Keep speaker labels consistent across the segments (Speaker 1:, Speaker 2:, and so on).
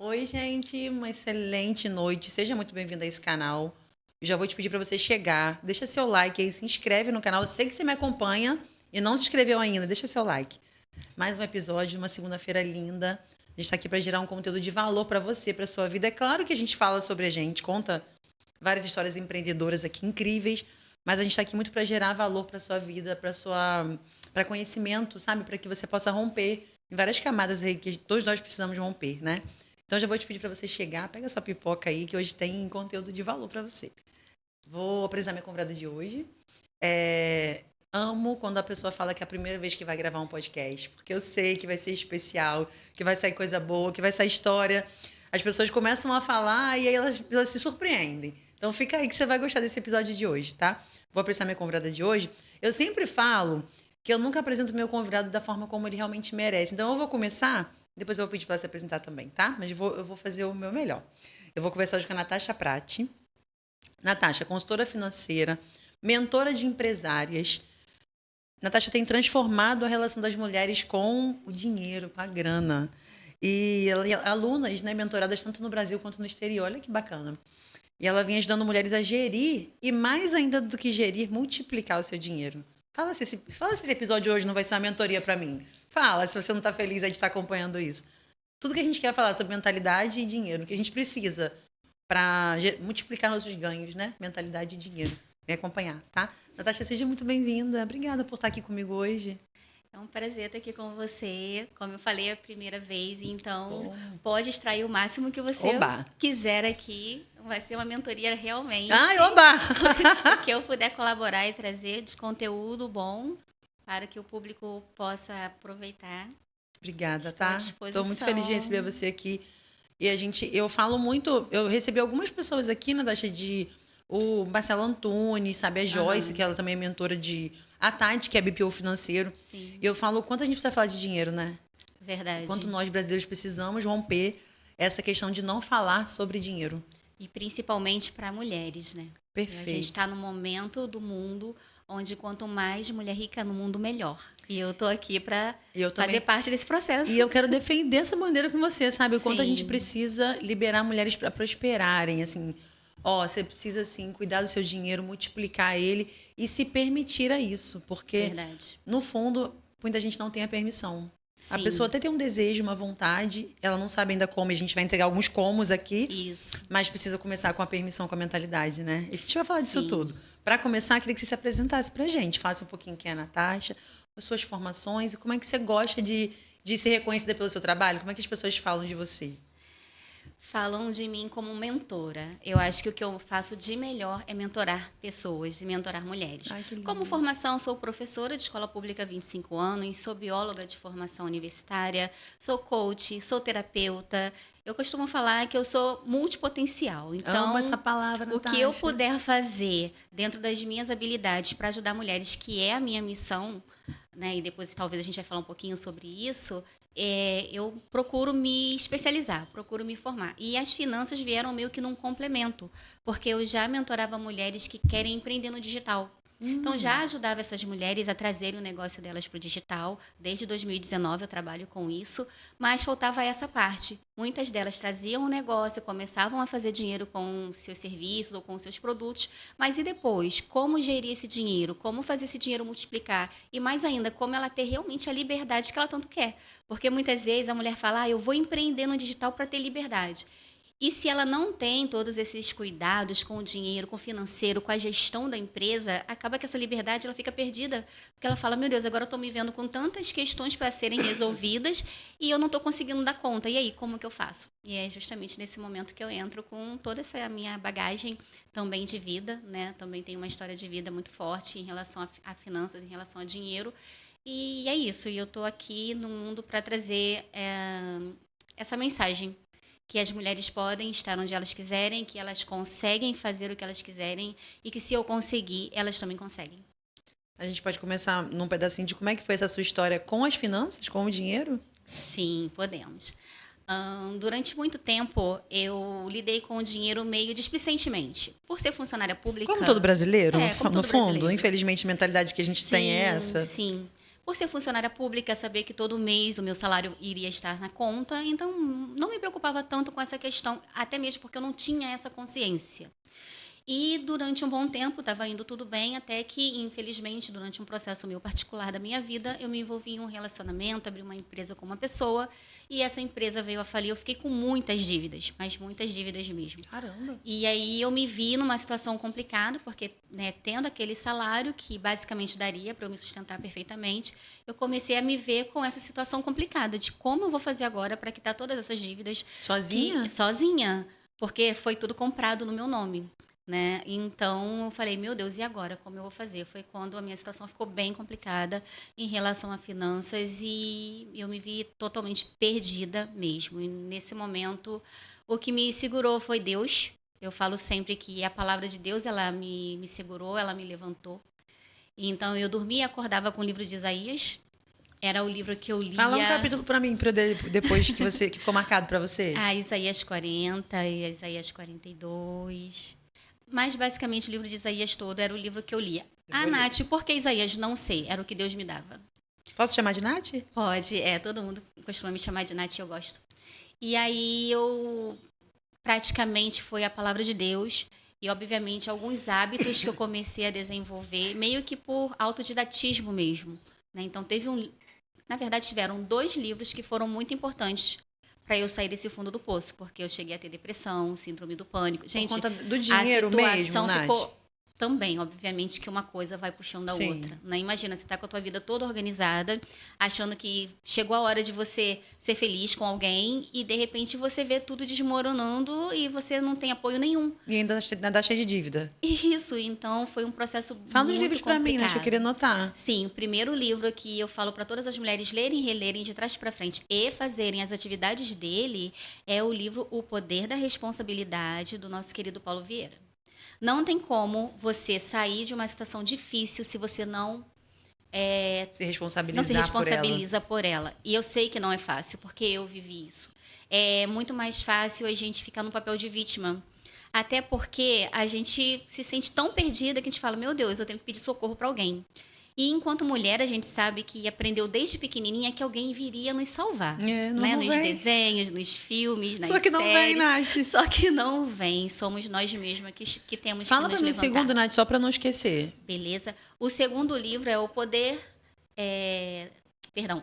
Speaker 1: Oi, gente, uma excelente noite. Seja muito bem-vindo a esse canal. Eu já vou te pedir para você chegar, deixa seu like aí, se inscreve no canal. Eu sei que você me acompanha e não se inscreveu ainda, deixa seu like. Mais um episódio, uma segunda-feira linda. A gente está aqui para gerar um conteúdo de valor para você, para sua vida. É claro que a gente fala sobre a gente, conta várias histórias empreendedoras aqui incríveis, mas a gente está aqui muito para gerar valor para sua vida, para conhecimento, sabe, para que você possa romper em várias camadas aí que todos nós precisamos romper, né? Então já vou te pedir para você chegar, pega sua pipoca aí que hoje tem conteúdo de valor para você. Vou apresentar minha convidada de hoje. Amo quando a pessoa fala que é a primeira vez que vai gravar um podcast, porque eu sei que vai ser especial, que vai sair coisa boa, que vai sair história. As pessoas começam a falar e aí elas se surpreendem. Então fica aí que você vai gostar desse episódio de hoje, tá? Vou apresentar minha convidada de hoje. Eu sempre falo que eu nunca apresento meu convidado da forma como ele realmente merece. Então eu vou começar, depois eu vou pedir para se apresentar também, tá? Mas eu vou fazer o meu melhor. Eu vou conversar hoje com a Natasha Prati. Natasha, consultora financeira, mentora de empresárias. Natasha tem transformado a relação das mulheres com o dinheiro, com a grana. E alunas, né, mentoradas tanto no Brasil quanto no exterior. Olha que bacana. E ela vem ajudando mulheres a gerir e, mais ainda do que gerir, multiplicar o seu dinheiro. Fala se esse episódio hoje não vai ser uma mentoria para mim. Fala se você não está feliz aí de estar acompanhando isso. Tudo que a gente quer falar sobre mentalidade e dinheiro, que a gente precisa para multiplicar nossos ganhos, né? Mentalidade e dinheiro. Vem acompanhar, tá? Natasha, seja muito bem-vinda. Obrigada por estar aqui comigo hoje.
Speaker 2: É um prazer estar aqui com você. Como eu falei, é a primeira vez, então
Speaker 1: Oh.
Speaker 2: pode extrair o máximo que você
Speaker 1: Oba!
Speaker 2: quiser aqui. Vai ser uma mentoria realmente.
Speaker 1: Ai, oba!
Speaker 2: O que eu puder colaborar e trazer de conteúdo bom para que o público possa aproveitar.
Speaker 1: Obrigada,
Speaker 2: Estou à
Speaker 1: tá? Estou muito feliz de receber
Speaker 2: disposição.
Speaker 1: você aqui. E eu falo muito, eu recebi algumas pessoas aqui, Natasha, o Marcelo Antunes, sabe? A Joyce,
Speaker 2: Aham,
Speaker 1: que ela também é mentora a Tati, que é BPO financeiro.
Speaker 2: sim,
Speaker 1: E eu falo o quanto a gente precisa falar de dinheiro, né? O quanto
Speaker 2: verdade.
Speaker 1: nós brasileiros precisamos romper essa questão de não falar sobre dinheiro.
Speaker 2: E principalmente para mulheres, né? E a gente está
Speaker 1: Perfeito.
Speaker 2: no momento do mundo onde quanto mais mulher rica no mundo, melhor. E eu tô aqui para
Speaker 1: E eu
Speaker 2: fazer
Speaker 1: também.
Speaker 2: parte desse
Speaker 1: E
Speaker 2: processo.
Speaker 1: eu quero defender essa bandeira com você, sabe? O quanto a gente
Speaker 2: Sim,
Speaker 1: precisa liberar mulheres para prosperarem, assim. Ó, você precisa, assim, cuidar do seu dinheiro, multiplicar ele e se permitir a isso. Porque,
Speaker 2: verdade.
Speaker 1: no fundo, muita gente não tem a permissão. A pessoa
Speaker 2: Sim,
Speaker 1: até tem um desejo, uma vontade, ela não sabe ainda como, e a gente vai entregar alguns comos aqui,
Speaker 2: isso.
Speaker 1: mas precisa começar com a permissão, com a mentalidade, né? A gente vai falar disso
Speaker 2: Sim.
Speaker 1: tudo. Para começar, queria que você se apresentasse pra gente. Faça um pouquinho quem é a Natasha, as suas formações e como é que você gosta de ser reconhecida pelo seu trabalho. Como é que as pessoas falam de você?
Speaker 2: Falam de mim como mentora. Eu acho que o que eu faço de melhor é mentorar pessoas e mentorar mulheres.
Speaker 1: Ai, que
Speaker 2: Como
Speaker 1: lindo.
Speaker 2: formação, sou professora de escola pública há 25 anos, sou bióloga de formação universitária, sou coach, sou terapeuta. Eu costumo falar que eu sou multipotencial.
Speaker 1: Amo essa
Speaker 2: Então,
Speaker 1: palavra,
Speaker 2: o que eu
Speaker 1: Natasha.
Speaker 2: puder fazer dentro das minhas habilidades para ajudar mulheres, que é a minha missão, né? E depois talvez a gente vai falar um pouquinho sobre isso. Eu procuro me especializar, procuro me formar. E as finanças vieram meio que num complemento, porque eu já mentorava mulheres que querem empreender no digital. Então, já ajudava essas mulheres a trazerem o negócio delas para o digital. Desde 2019 eu trabalho com isso, mas faltava essa parte. Muitas delas traziam o negócio, começavam a fazer dinheiro com seus serviços ou com seus produtos, mas e depois? Como gerir esse dinheiro? Como fazer esse dinheiro multiplicar? E mais ainda, como ela ter realmente a liberdade que ela tanto quer? Porque muitas vezes a mulher fala, eu vou empreender no digital para ter liberdade. E se ela não tem todos esses cuidados com o dinheiro, com o financeiro, com a gestão da empresa, acaba que essa liberdade ela fica perdida. Porque ela fala, meu Deus, agora eu estou me vendo com tantas questões para serem resolvidas e eu não estou conseguindo dar conta. E aí, como que eu faço? E é justamente nesse momento que eu entro com toda essa minha bagagem também de vida, né? Também tenho uma história de vida muito forte em relação a finanças, em relação a dinheiro. E é isso. E eu estou aqui no mundo para trazer essa mensagem que as mulheres podem estar onde elas quiserem, que elas conseguem fazer o que elas quiserem e que se eu conseguir, elas também conseguem.
Speaker 1: A gente pode começar num pedacinho de como é que foi essa sua história com as finanças, com o dinheiro?
Speaker 2: Sim, podemos. Durante muito tempo, eu lidei com o dinheiro meio displicentemente. Por ser funcionária
Speaker 1: Como todo
Speaker 2: pública,
Speaker 1: brasileiro,
Speaker 2: como
Speaker 1: no
Speaker 2: todo
Speaker 1: fundo,
Speaker 2: brasileiro.
Speaker 1: infelizmente a mentalidade que a gente tem é
Speaker 2: Sim,
Speaker 1: essa.
Speaker 2: sim. Por ser funcionária pública, saber que todo mês o meu salário iria estar na conta, então não me preocupava tanto com essa questão, até mesmo porque eu não tinha essa consciência. E durante um bom tempo estava indo tudo bem, até que, infelizmente, durante um processo meu particular da minha vida, eu me envolvi em um relacionamento, abri uma empresa com uma pessoa e essa empresa veio a falir. Eu fiquei com muitas dívidas, mas muitas dívidas mesmo.
Speaker 1: Caramba.
Speaker 2: E aí eu me vi numa situação complicada, porque, né, tendo aquele salário que basicamente daria para eu me sustentar perfeitamente, eu comecei a me ver com essa situação complicada de como eu vou fazer agora para quitar todas essas dívidas.
Speaker 1: Sozinha?
Speaker 2: Sozinha, porque foi tudo comprado no meu nome. Né? Então, eu falei, meu Deus, e agora? Como eu vou fazer? Foi quando a minha situação ficou bem complicada em relação a finanças e eu me vi totalmente perdida mesmo. E nesse momento, o que me segurou foi Deus. Eu falo sempre que a palavra de Deus, ela me segurou, ela me levantou. Então, eu dormia e acordava com o livro de Isaías. Era o livro que eu lia.
Speaker 1: Fala um capítulo para mim, depois que ficou marcado para você.
Speaker 2: Isaías 40 e Isaías 42. Mas, basicamente, o livro de Isaías todo era o livro que eu lia. Nath, por que Isaías? Não sei, era o que Deus me dava.
Speaker 1: Posso chamar de Nath?
Speaker 2: Pode, todo mundo costuma me chamar de Nath e eu gosto. E aí, eu praticamente foi a palavra de Deus e, obviamente, alguns hábitos que eu comecei a desenvolver, meio que por autodidatismo mesmo. Né? Então, na verdade, tiveram 2 livros que foram muito importantes para eu sair desse fundo do poço, porque eu cheguei a ter depressão, síndrome do pânico. Gente,
Speaker 1: por conta do dinheiro mesmo,
Speaker 2: a situação
Speaker 1: Nath.
Speaker 2: ficou também, obviamente, que uma coisa vai puxando a
Speaker 1: Sim.
Speaker 2: outra. Né? Imagina, você está com a tua vida toda organizada, achando que chegou a hora de você ser feliz com alguém e, de repente, você vê tudo desmoronando e você não tem apoio nenhum.
Speaker 1: E ainda cheia de dívida.
Speaker 2: Isso, então foi um processo
Speaker 1: Fala
Speaker 2: muito
Speaker 1: os livros para mim, Nath, eu queria anotar.
Speaker 2: Sim, o primeiro livro que eu falo para todas as mulheres lerem e relerem de trás para frente e fazerem as atividades dele é o livro O Poder da Responsabilidade, do nosso querido Paulo Vieira. Não tem como você sair de uma situação difícil se você não
Speaker 1: Se responsabilizar
Speaker 2: não se responsabiliza por ela. E eu sei que não é fácil, porque eu vivi isso. É muito mais fácil a gente ficar no papel de vítima. Até porque a gente se sente tão perdida que a gente fala, meu Deus, eu tenho que pedir socorro para alguém. E enquanto mulher, a gente sabe que aprendeu desde pequenininha que alguém viria nos salvar.
Speaker 1: Não
Speaker 2: nos
Speaker 1: vem.
Speaker 2: Desenhos, nos filmes, nas séries.
Speaker 1: Só que não vem, Nath.
Speaker 2: Só que não vem. Somos nós mesmas que temos
Speaker 1: Fala
Speaker 2: que nos
Speaker 1: pra mim o
Speaker 2: levantar.
Speaker 1: segundo, Nath, só para não esquecer.
Speaker 2: Beleza? O segundo livro é O Poder...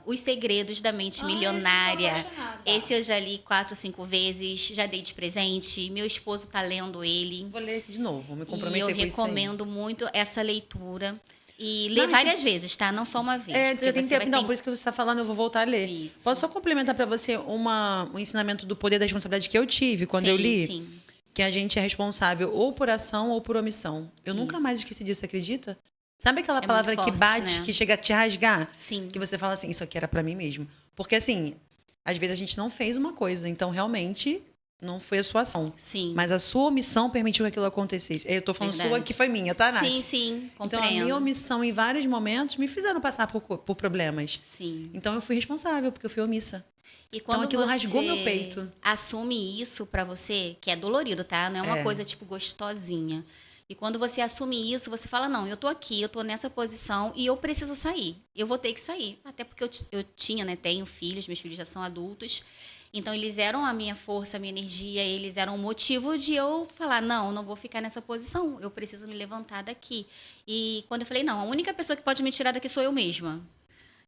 Speaker 2: Os Segredos da Mente Milionária. Esse eu já li 4 ou 5 vezes, já dei de presente. Meu esposo está lendo ele.
Speaker 1: Vou ler esse de novo, vou me comprometer
Speaker 2: e eu
Speaker 1: com isso aí.
Speaker 2: recomendo muito essa leitura. E ler várias vezes, tá? Não só uma vez.
Speaker 1: Por isso que você está falando, eu vou voltar a ler.
Speaker 2: Isso.
Speaker 1: Posso só complementar para você um ensinamento do poder da responsabilidade que eu tive quando eu li?
Speaker 2: Sim.
Speaker 1: Que a gente é responsável ou por ação ou por omissão. Eu nunca mais esqueci disso, acredita? Sabe aquela palavra
Speaker 2: muito
Speaker 1: que
Speaker 2: forte,
Speaker 1: bate,
Speaker 2: né?
Speaker 1: que chega a te rasgar?
Speaker 2: Sim.
Speaker 1: Que você fala assim, isso aqui era para mim mesmo. Porque assim, às vezes a gente não fez uma coisa, então realmente não foi a sua ação.
Speaker 2: Sim.
Speaker 1: Mas a sua omissão permitiu que aquilo acontecesse. Eu tô falando
Speaker 2: Verdade.
Speaker 1: sua, que foi minha, tá, Nath?
Speaker 2: Sim, compreendo.
Speaker 1: Então, a minha omissão em vários momentos me fizeram passar por problemas.
Speaker 2: Sim.
Speaker 1: Então, eu fui responsável, porque eu fui omissa.
Speaker 2: E quando
Speaker 1: aquilo
Speaker 2: você
Speaker 1: rasgou meu peito.
Speaker 2: assume isso pra você, que é dolorido, tá? Não é uma
Speaker 1: É.
Speaker 2: coisa, tipo, gostosinha. E quando você assume isso, você fala, não, eu tô aqui, eu tô nessa posição e eu preciso sair. Eu vou ter que sair. Até porque eu tinha, né, tenho filhos, meus filhos já são adultos. Então, eles eram a minha força, a minha energia, eles eram o motivo de eu falar, não vou ficar nessa posição, eu preciso me levantar daqui. E quando eu falei, não, a única pessoa que pode me tirar daqui sou eu mesma.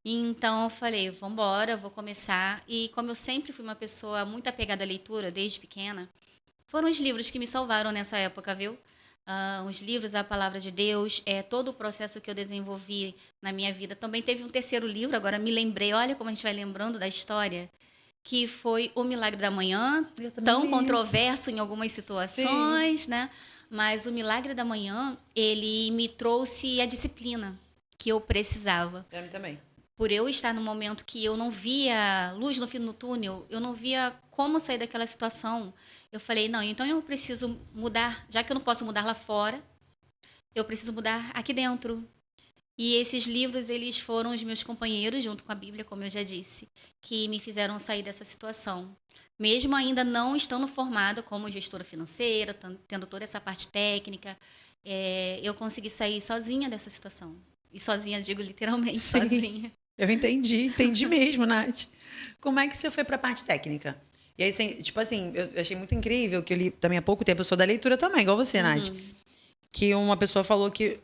Speaker 2: Então, eu falei, vamos embora, vou começar. E como eu sempre fui uma pessoa muito apegada à leitura, desde pequena, foram os livros que me salvaram nessa época, viu? Os livros, a palavra de Deus, todo o processo que eu desenvolvi na minha vida. Também teve um terceiro livro, agora me lembrei, olha como a gente vai lembrando da história, que foi O Milagre da Manhã, tão controverso em algumas situações, né? Mas O Milagre da Manhã, ele me trouxe a disciplina que eu precisava.
Speaker 1: Pra mim também.
Speaker 2: Por eu estar num momento que eu não via luz no fim do túnel, eu não via como sair daquela situação, eu falei, não, então eu preciso mudar, já que eu não posso mudar lá fora, eu preciso mudar aqui dentro. E esses livros, eles foram os meus companheiros, junto com a Bíblia, como eu já disse, que me fizeram sair dessa situação. Mesmo ainda não estando formada como gestora financeira, tendo toda essa parte técnica, eu consegui sair sozinha dessa situação. E sozinha, digo literalmente,
Speaker 1: Sim.
Speaker 2: sozinha.
Speaker 1: Eu entendi mesmo, Nath. Como é que você foi para a parte técnica? E aí, tipo assim, eu achei muito incrível que eu li também há pouco tempo, eu sou da leitura também, igual você, Nath. Que uma pessoa falou que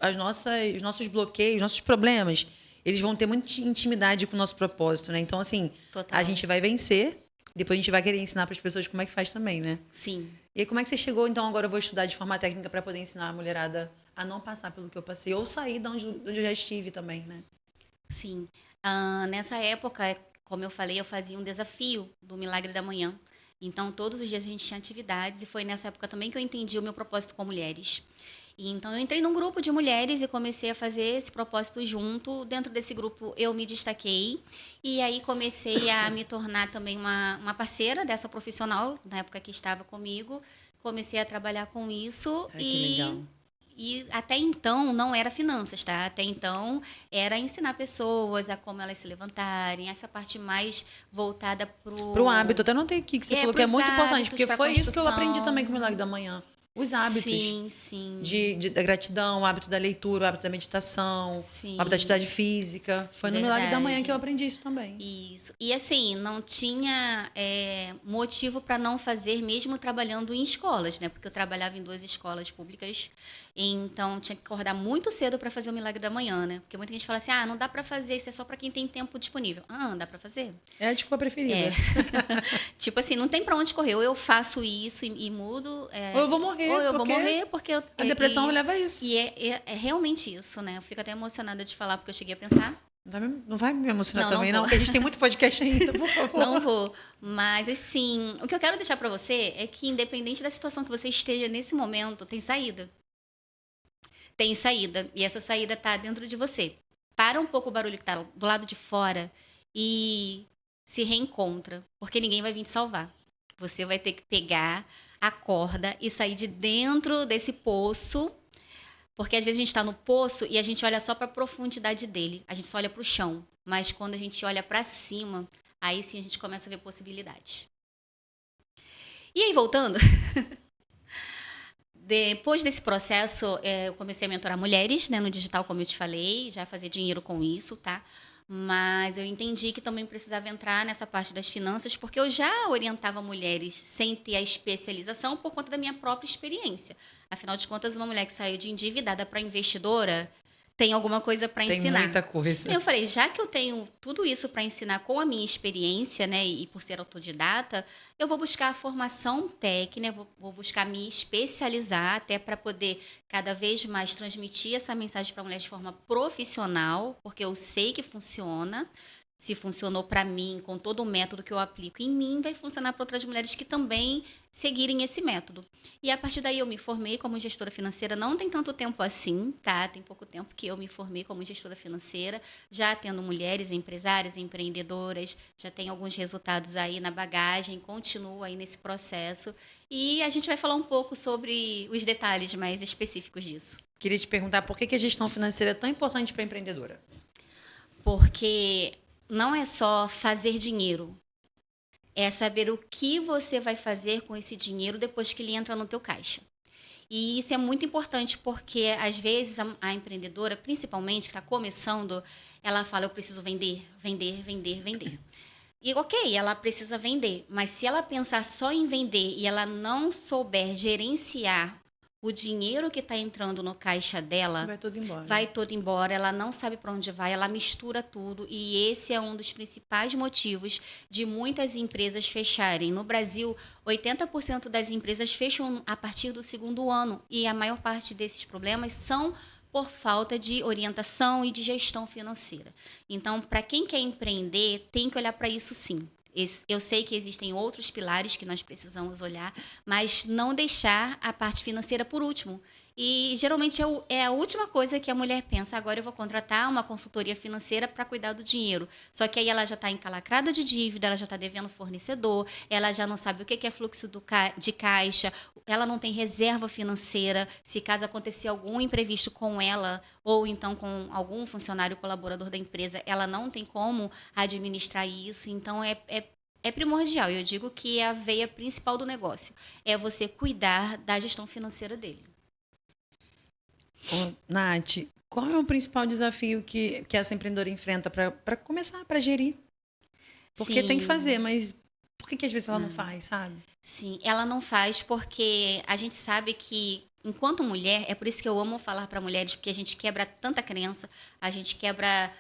Speaker 1: os nossos bloqueios, nossos problemas, eles vão ter muita intimidade com o nosso propósito, né? Então, assim, a
Speaker 2: Total.
Speaker 1: gente vai vencer, depois a gente vai querer ensinar para as pessoas como é que faz também, né?
Speaker 2: Sim.
Speaker 1: E aí, como é que você chegou, então, agora eu vou estudar de forma técnica para poder ensinar a mulherada a não passar pelo que eu passei, ou sair de onde eu já estive também, né?
Speaker 2: Sim. Nessa época, como eu falei, eu fazia um desafio do Milagre da Manhã. Então, todos os dias a gente tinha atividades e foi nessa época também que eu entendi o meu propósito com mulheres. E então, eu entrei num grupo de mulheres e comecei a fazer esse propósito junto. Dentro desse grupo, eu me destaquei e aí comecei a me tornar também uma parceira dessa profissional, na época que estava comigo. Comecei a trabalhar com isso
Speaker 1: Ai, que legal.
Speaker 2: e até então não era finanças, tá? Até então era ensinar pessoas a como elas se levantarem, essa parte mais voltada
Speaker 1: Pro hábito, até notei aqui que você falou que é
Speaker 2: pros
Speaker 1: muito importante,
Speaker 2: hábitos,
Speaker 1: porque
Speaker 2: pra
Speaker 1: foi isso que eu aprendi também com o
Speaker 2: construção.
Speaker 1: Milagre da Manhã. Os hábitos
Speaker 2: Sim, sim,
Speaker 1: da gratidão, o hábito da leitura, o hábito da meditação, o hábito da
Speaker 2: sim,
Speaker 1: atividade física. Foi no Milagre da Manhã que eu
Speaker 2: verdade.
Speaker 1: aprendi isso também.
Speaker 2: Isso. E assim, não tinha motivo para não fazer mesmo trabalhando em escolas, né? Porque eu trabalhava em 2 escolas públicas, então tinha que acordar muito cedo para fazer o Milagre da Manhã, né? Porque muita gente fala assim, não dá para fazer, isso é só para quem tem tempo disponível. Dá para fazer?
Speaker 1: É a desculpa
Speaker 2: É.
Speaker 1: preferida.
Speaker 2: Tipo assim, não tem para onde correr. Ou eu faço isso e mudo,
Speaker 1: Ou eu vou
Speaker 2: ou
Speaker 1: morrer,
Speaker 2: eu vou
Speaker 1: porque
Speaker 2: morrer porque eu...
Speaker 1: a depressão me leva a isso.
Speaker 2: E é realmente isso, né? Eu fico até emocionada de falar, porque eu cheguei a pensar.
Speaker 1: Não vai me emocionar
Speaker 2: Não
Speaker 1: também, não,
Speaker 2: vou.
Speaker 1: porque a gente tem muito podcast ainda, por favor.
Speaker 2: Não vou. Mas, assim, o que eu quero deixar pra você é que, independente da situação que você esteja nesse momento, tem saída. Tem saída. E essa saída tá dentro de você. Para um pouco o barulho que tá do lado de fora e se reencontra. Porque ninguém vai vir te salvar. Você vai ter que pegar a corda e sair de dentro desse poço. Porque às vezes a gente está no poço e a gente olha só para a profundidade dele. A gente só olha para o chão. Mas quando a gente olha para cima, aí sim a gente começa a ver possibilidades. E aí, voltando, depois desse processo, eu comecei a mentorar mulheres, né, no digital, como eu te falei, já fazer dinheiro com isso, tá? Mas eu entendi que também precisava entrar nessa parte das finanças, porque eu já orientava mulheres sem ter a especialização por conta da minha própria experiência. Afinal de contas, uma mulher que saiu de endividada para investidora tem alguma coisa para
Speaker 1: Tem
Speaker 2: ensinar.
Speaker 1: muita coisa.
Speaker 2: Eu falei, já que eu tenho tudo isso para ensinar com a minha experiência, né, e por ser autodidata, eu vou buscar a formação técnica, vou buscar me especializar até para poder cada vez mais transmitir essa mensagem para a mulher de forma profissional, porque eu sei que funciona. Se funcionou para mim, com todo o método que eu aplico em mim, vai funcionar para outras mulheres que também seguirem esse método. E a partir daí eu me formei como gestora financeira, não tem tanto tempo assim, tá? Tem pouco tempo que eu me formei como gestora financeira, já atendo mulheres empresárias, empreendedoras, já tenho alguns resultados aí na bagagem, continuo aí nesse processo. E a gente vai falar um pouco sobre os detalhes mais específicos disso.
Speaker 1: Queria te perguntar por que a gestão financeira é tão importante para a empreendedora?
Speaker 2: Porque não é só fazer dinheiro, é saber o que você vai fazer com esse dinheiro depois que ele entra no teu caixa. E isso é muito importante porque, às vezes, a empreendedora, principalmente, que está começando, ela fala, eu preciso vender, vender, vender, vender. E ok, ela precisa vender, mas se ela pensar só em vender e ela não souber gerenciar o dinheiro que está entrando no caixa dela,
Speaker 1: Vai tudo embora.
Speaker 2: vai todo embora, ela não sabe para onde vai, ela mistura tudo e esse é um dos principais motivos de muitas empresas fecharem. No Brasil, 80% das empresas fecham a partir do segundo ano e a maior parte desses problemas são por falta de orientação e de gestão financeira. Então, para quem quer empreender, tem que olhar para isso sim. Eu sei que existem outros pilares que nós precisamos olhar, mas não deixar a parte financeira por último. E geralmente é a última coisa que a mulher pensa. Agora eu vou contratar uma consultoria financeira para cuidar do dinheiro. Só que aí ela já está encalacrada de dívida, ela já está devendo fornecedor, ela já não sabe o que é fluxo de caixa, ela não tem reserva financeira. Se caso acontecer algum imprevisto com ela ou então com algum funcionário colaborador da empresa, ela não tem como administrar isso. Então é primordial. Eu digo que é a veia principal do negócio. É você cuidar da gestão financeira dele.
Speaker 1: Ô, Nath, qual é o principal desafio que essa empreendedora enfrenta para começar, para gerir? Porque tem que fazer,
Speaker 2: Sim.
Speaker 1: mas por que às vezes ela não faz, sabe?
Speaker 2: Sim, ela não faz porque a gente sabe que, enquanto mulher, é por isso que eu amo falar para mulheres, porque a gente quebra tanta crença, a gente quebra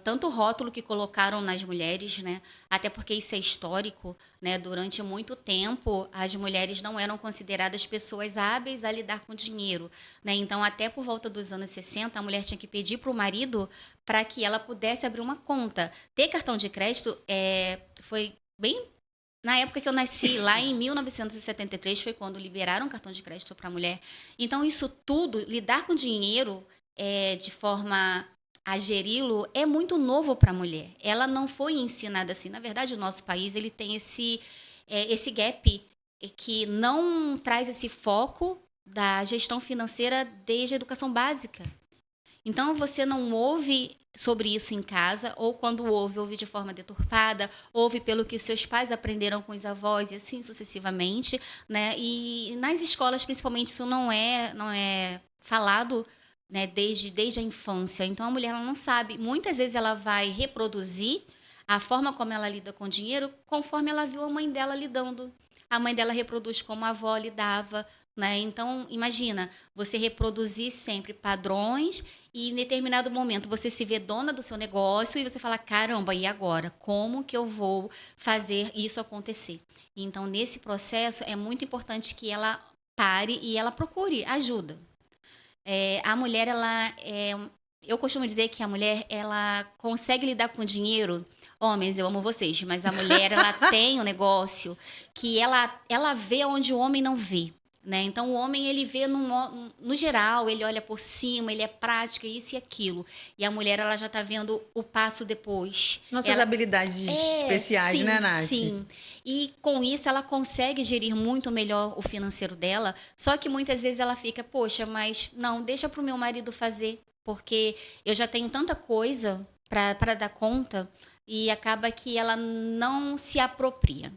Speaker 2: tanto rótulo que colocaram nas mulheres, né? Até porque isso é histórico, né? Durante muito tempo, as mulheres não eram consideradas pessoas hábeis a lidar com dinheiro, né? Então, até por volta dos anos 60, a mulher tinha que pedir para o marido para que ela pudesse abrir uma conta. Ter cartão de crédito foi bem na época que eu nasci, lá em 1973, foi quando liberaram o cartão de crédito para a mulher. Então, isso tudo, lidar com dinheiro de forma a geri-lo, é muito novo para a mulher. Ela não foi ensinada assim. Na verdade, o nosso país ele tem esse gap que não traz esse foco da gestão financeira desde a educação básica. Então, você não ouve sobre isso em casa, ou quando ouve de forma deturpada, ouve pelo que seus pais aprenderam com os avós e assim sucessivamente, né? E nas escolas, principalmente, isso não é falado, né, desde a infância. Então, a mulher ela não sabe. Muitas vezes ela vai reproduzir a forma como ela lida com o dinheiro conforme ela viu a mãe dela lidando. A mãe dela reproduz como a avó lidava, né? Então, imagina, você reproduzir sempre padrões e em determinado momento você se vê dona do seu negócio e você fala, caramba, e agora? Como que eu vou fazer isso acontecer? Então, nesse processo, é muito importante que ela pare e ela procure ajuda. A mulher, eu costumo dizer que a mulher, ela consegue lidar com o dinheiro. Homens, eu amo vocês, mas a mulher, ela tem um negócio que ela vê onde o homem não vê. Né? Então, o homem, ele vê no geral, ele olha por cima, ele é prático, isso e aquilo. E a mulher, ela já está vendo o passo depois.
Speaker 1: Nossas
Speaker 2: Ela,
Speaker 1: habilidades especiais, né,
Speaker 2: sim,
Speaker 1: Nath?
Speaker 2: sim. E com isso ela consegue gerir muito melhor o financeiro dela. Só que muitas vezes ela fica, poxa, mas não, deixa para o meu marido fazer, porque eu já tenho tanta coisa para dar conta e acaba que ela não se apropria.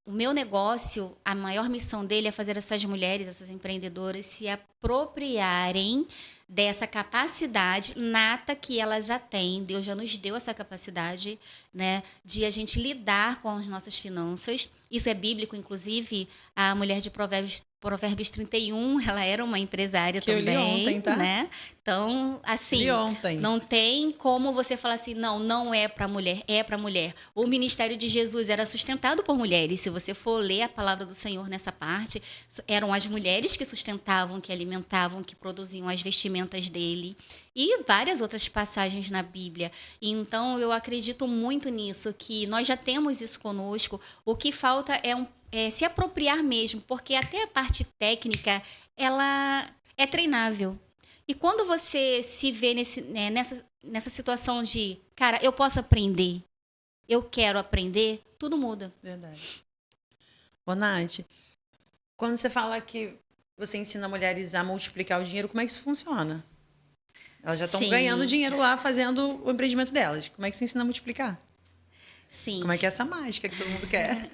Speaker 2: O meu negócio, a maior missão dele é fazer essas mulheres, essas empreendedoras, se apropriarem dessa capacidade nata que elas já têm. Deus já nos deu essa capacidade, né, de a gente lidar com as nossas finanças. Isso é bíblico, inclusive, a mulher de Provérbios 31, ela era uma empresária
Speaker 1: Que eu li
Speaker 2: também,
Speaker 1: ontem, tá?
Speaker 2: né? Então,
Speaker 1: Li
Speaker 2: assim,
Speaker 1: ontem.
Speaker 2: não tem como você falar assim, não, não é para mulher, é para mulher. O ministério de Jesus era sustentado por mulheres. Se você for ler a palavra do Senhor nessa parte, eram as mulheres que sustentavam, que alimentavam, que produziam as vestimentas dele. E várias outras passagens na Bíblia. Então, eu acredito muito nisso, que nós já temos isso conosco. O que falta é se apropriar mesmo, porque até a parte técnica, ela é treinável. E quando você se vê nessa situação de, cara, eu posso aprender, eu quero aprender, tudo muda.
Speaker 1: Verdade. Ô, Nath, quando você fala que você ensina mulheres a multiplicar o dinheiro, como é que isso funciona? Elas já estão ganhando
Speaker 2: Sim,
Speaker 1: dinheiro lá fazendo o empreendimento delas. Como é que você ensina a multiplicar?
Speaker 2: sim.
Speaker 1: Como é que é essa mágica que todo mundo quer?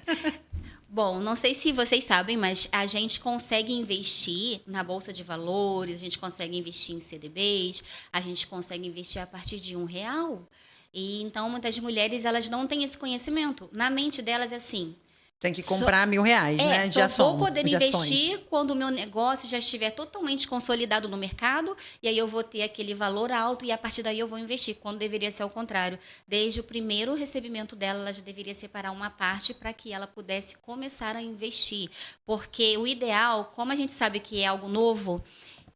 Speaker 2: Bom, não sei se vocês sabem, mas a gente consegue investir na Bolsa de Valores, a gente consegue investir em CDBs, a gente consegue investir a partir de R$ 1. E então muitas mulheres elas não têm esse conhecimento. Na mente delas é assim,
Speaker 1: Tem que
Speaker 2: só,
Speaker 1: comprar R$ 1.000, né?
Speaker 2: só vou poder
Speaker 1: De ações.
Speaker 2: investir quando o meu negócio já estiver totalmente consolidado no mercado, e aí eu vou ter aquele valor alto e a partir daí eu vou investir, quando deveria ser ao contrário. Desde o primeiro recebimento dela, ela já deveria separar uma parte para que ela pudesse começar a investir. Porque o ideal, como a gente sabe que é algo novo,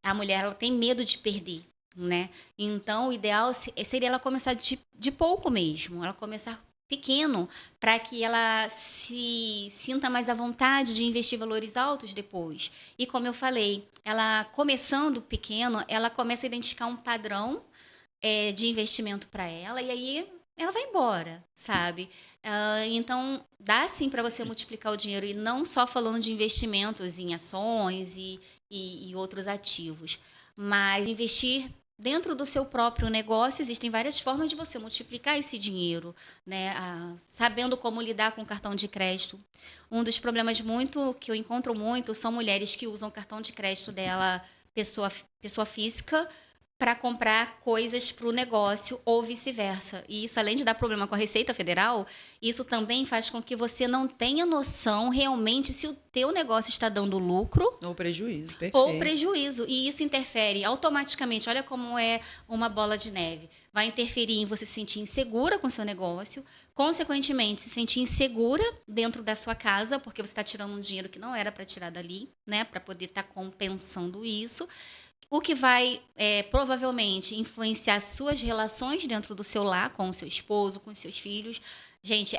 Speaker 2: a mulher ela tem medo de perder. Né? Então, o ideal seria ela começar de pouco mesmo, ela começar pequeno, para que ela se sinta mais à vontade de investir valores altos depois. E como eu falei, ela começando pequeno, ela começa a identificar um padrão de investimento para ela e aí ela vai embora, sabe? Então, dá sim para você multiplicar o dinheiro e não só falando de investimentos em ações e outros ativos, mas investir dentro do seu próprio negócio. Existem várias formas de você multiplicar esse dinheiro, né? Sabendo como lidar com o cartão de crédito. Um dos problemas muito que eu encontro muito são mulheres que usam o cartão de crédito dela pessoa física para comprar coisas para o negócio ou vice-versa. E isso, além de dar problema com a Receita Federal, isso também faz com que você não tenha noção realmente se o teu negócio está dando lucro
Speaker 1: Ou prejuízo, perfeito.
Speaker 2: ou prejuízo. E isso interfere automaticamente. Olha como é uma bola de neve. Vai interferir em você se sentir insegura com o seu negócio, consequentemente, se sentir insegura dentro da sua casa, porque você está tirando um dinheiro que não era para tirar dali, né? Para poder estar compensando isso. O que vai, provavelmente, influenciar suas relações dentro do seu lar, com o seu esposo, com os seus filhos. Gente,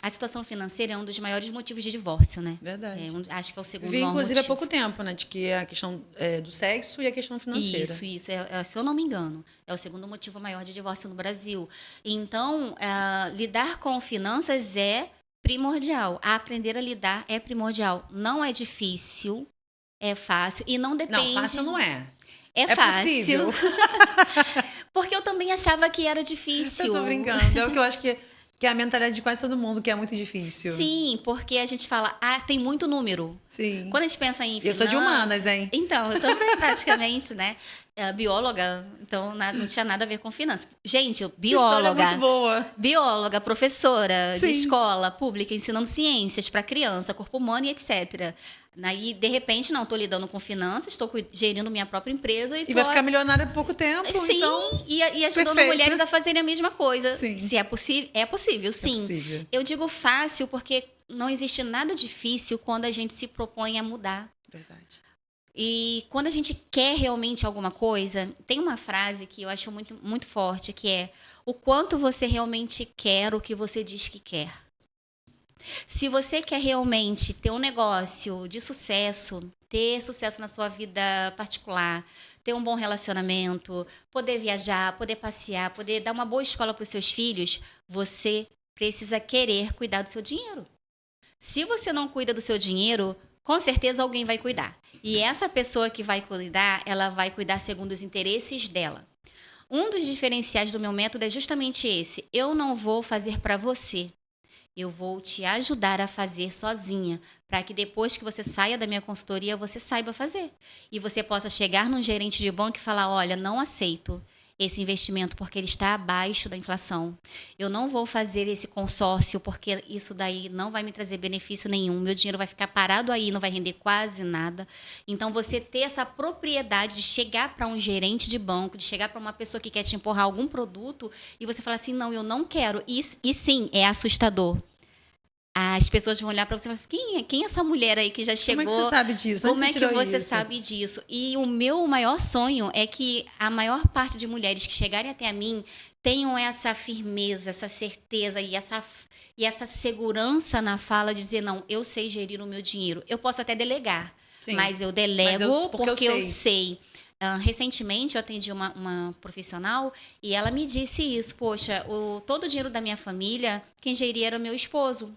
Speaker 2: a situação financeira é um dos maiores motivos de divórcio, né?
Speaker 1: Verdade.
Speaker 2: Acho que é o segundo
Speaker 1: Vi,
Speaker 2: maior
Speaker 1: inclusive, há
Speaker 2: motivo.
Speaker 1: pouco tempo, né? De que é a questão do sexo e a questão financeira.
Speaker 2: Isso. Se eu não me engano, é o segundo motivo maior de divórcio no Brasil. Então, lidar com finanças é primordial. Aprender a lidar é primordial. Não é difícil, é fácil e não depende...
Speaker 1: Não, fácil não é.
Speaker 2: É fácil.
Speaker 1: Possível.
Speaker 2: Porque eu também achava que era difícil.
Speaker 1: Eu tô brincando. É o que eu acho que é a mentalidade de quase todo mundo, que é muito difícil.
Speaker 2: Sim, porque a gente fala, tem muito número.
Speaker 1: Sim.
Speaker 2: Quando a gente pensa em finanças...
Speaker 1: Eu sou de humanas, hein?
Speaker 2: Então, eu também praticamente, né? Bióloga, então não tinha nada a ver com finanças. Gente, bióloga...
Speaker 1: Essa história é muito boa.
Speaker 2: Bióloga, professora
Speaker 1: Sim.
Speaker 2: de escola pública, ensinando ciências para criança, corpo humano e etc. Aí, de repente, não, estou lidando com finanças, estou gerindo minha própria empresa.
Speaker 1: E vai ficar milionária em pouco tempo.
Speaker 2: Sim,
Speaker 1: então...
Speaker 2: e ajudando
Speaker 1: Perfeito.
Speaker 2: mulheres a fazerem a mesma coisa.
Speaker 1: Sim.
Speaker 2: Se é possível, é possível, sim.
Speaker 1: É possível.
Speaker 2: Eu digo fácil porque não existe nada difícil quando a gente se propõe a mudar.
Speaker 1: Verdade.
Speaker 2: E quando a gente quer realmente alguma coisa, tem uma frase que eu acho muito, muito forte, que é: o quanto você realmente quer o que você diz que quer. Se você quer realmente ter um negócio de sucesso, ter sucesso na sua vida particular, ter um bom relacionamento, poder viajar, poder passear, poder dar uma boa escola para os seus filhos, você precisa querer cuidar do seu dinheiro. Se você não cuida do seu dinheiro, com certeza alguém vai cuidar. E essa pessoa que vai cuidar, ela vai cuidar segundo os interesses dela. Um dos diferenciais do meu método é justamente esse. Eu não vou fazer para você. Eu vou te ajudar a fazer sozinha, para que depois que você saia da minha consultoria, você saiba fazer. E você possa chegar num gerente de banco e falar: olha, não aceito esse investimento porque ele está abaixo da inflação. Eu não vou fazer esse consórcio porque isso daí não vai me trazer benefício nenhum. Meu dinheiro vai ficar parado aí, não vai render quase nada. Então, você ter essa propriedade de chegar para um gerente de banco, de chegar para uma pessoa que quer te empurrar algum produto e você falar assim: não, eu não quero. E sim, é assustador. As pessoas vão olhar para você e falar assim: quem é essa mulher aí que já chegou?
Speaker 1: Como é que você sabe disso?
Speaker 2: Como é que você sabe disso? E o meu maior sonho é que a maior parte de mulheres que chegarem até a mim tenham essa firmeza, essa certeza e essa segurança na fala de dizer: não, eu sei gerir o meu dinheiro. Eu posso até delegar,
Speaker 1: Sim.
Speaker 2: mas eu delego porque eu sei. Recentemente eu atendi uma profissional e ela me disse isso: poxa, todo o dinheiro da minha família, quem geria era o meu esposo.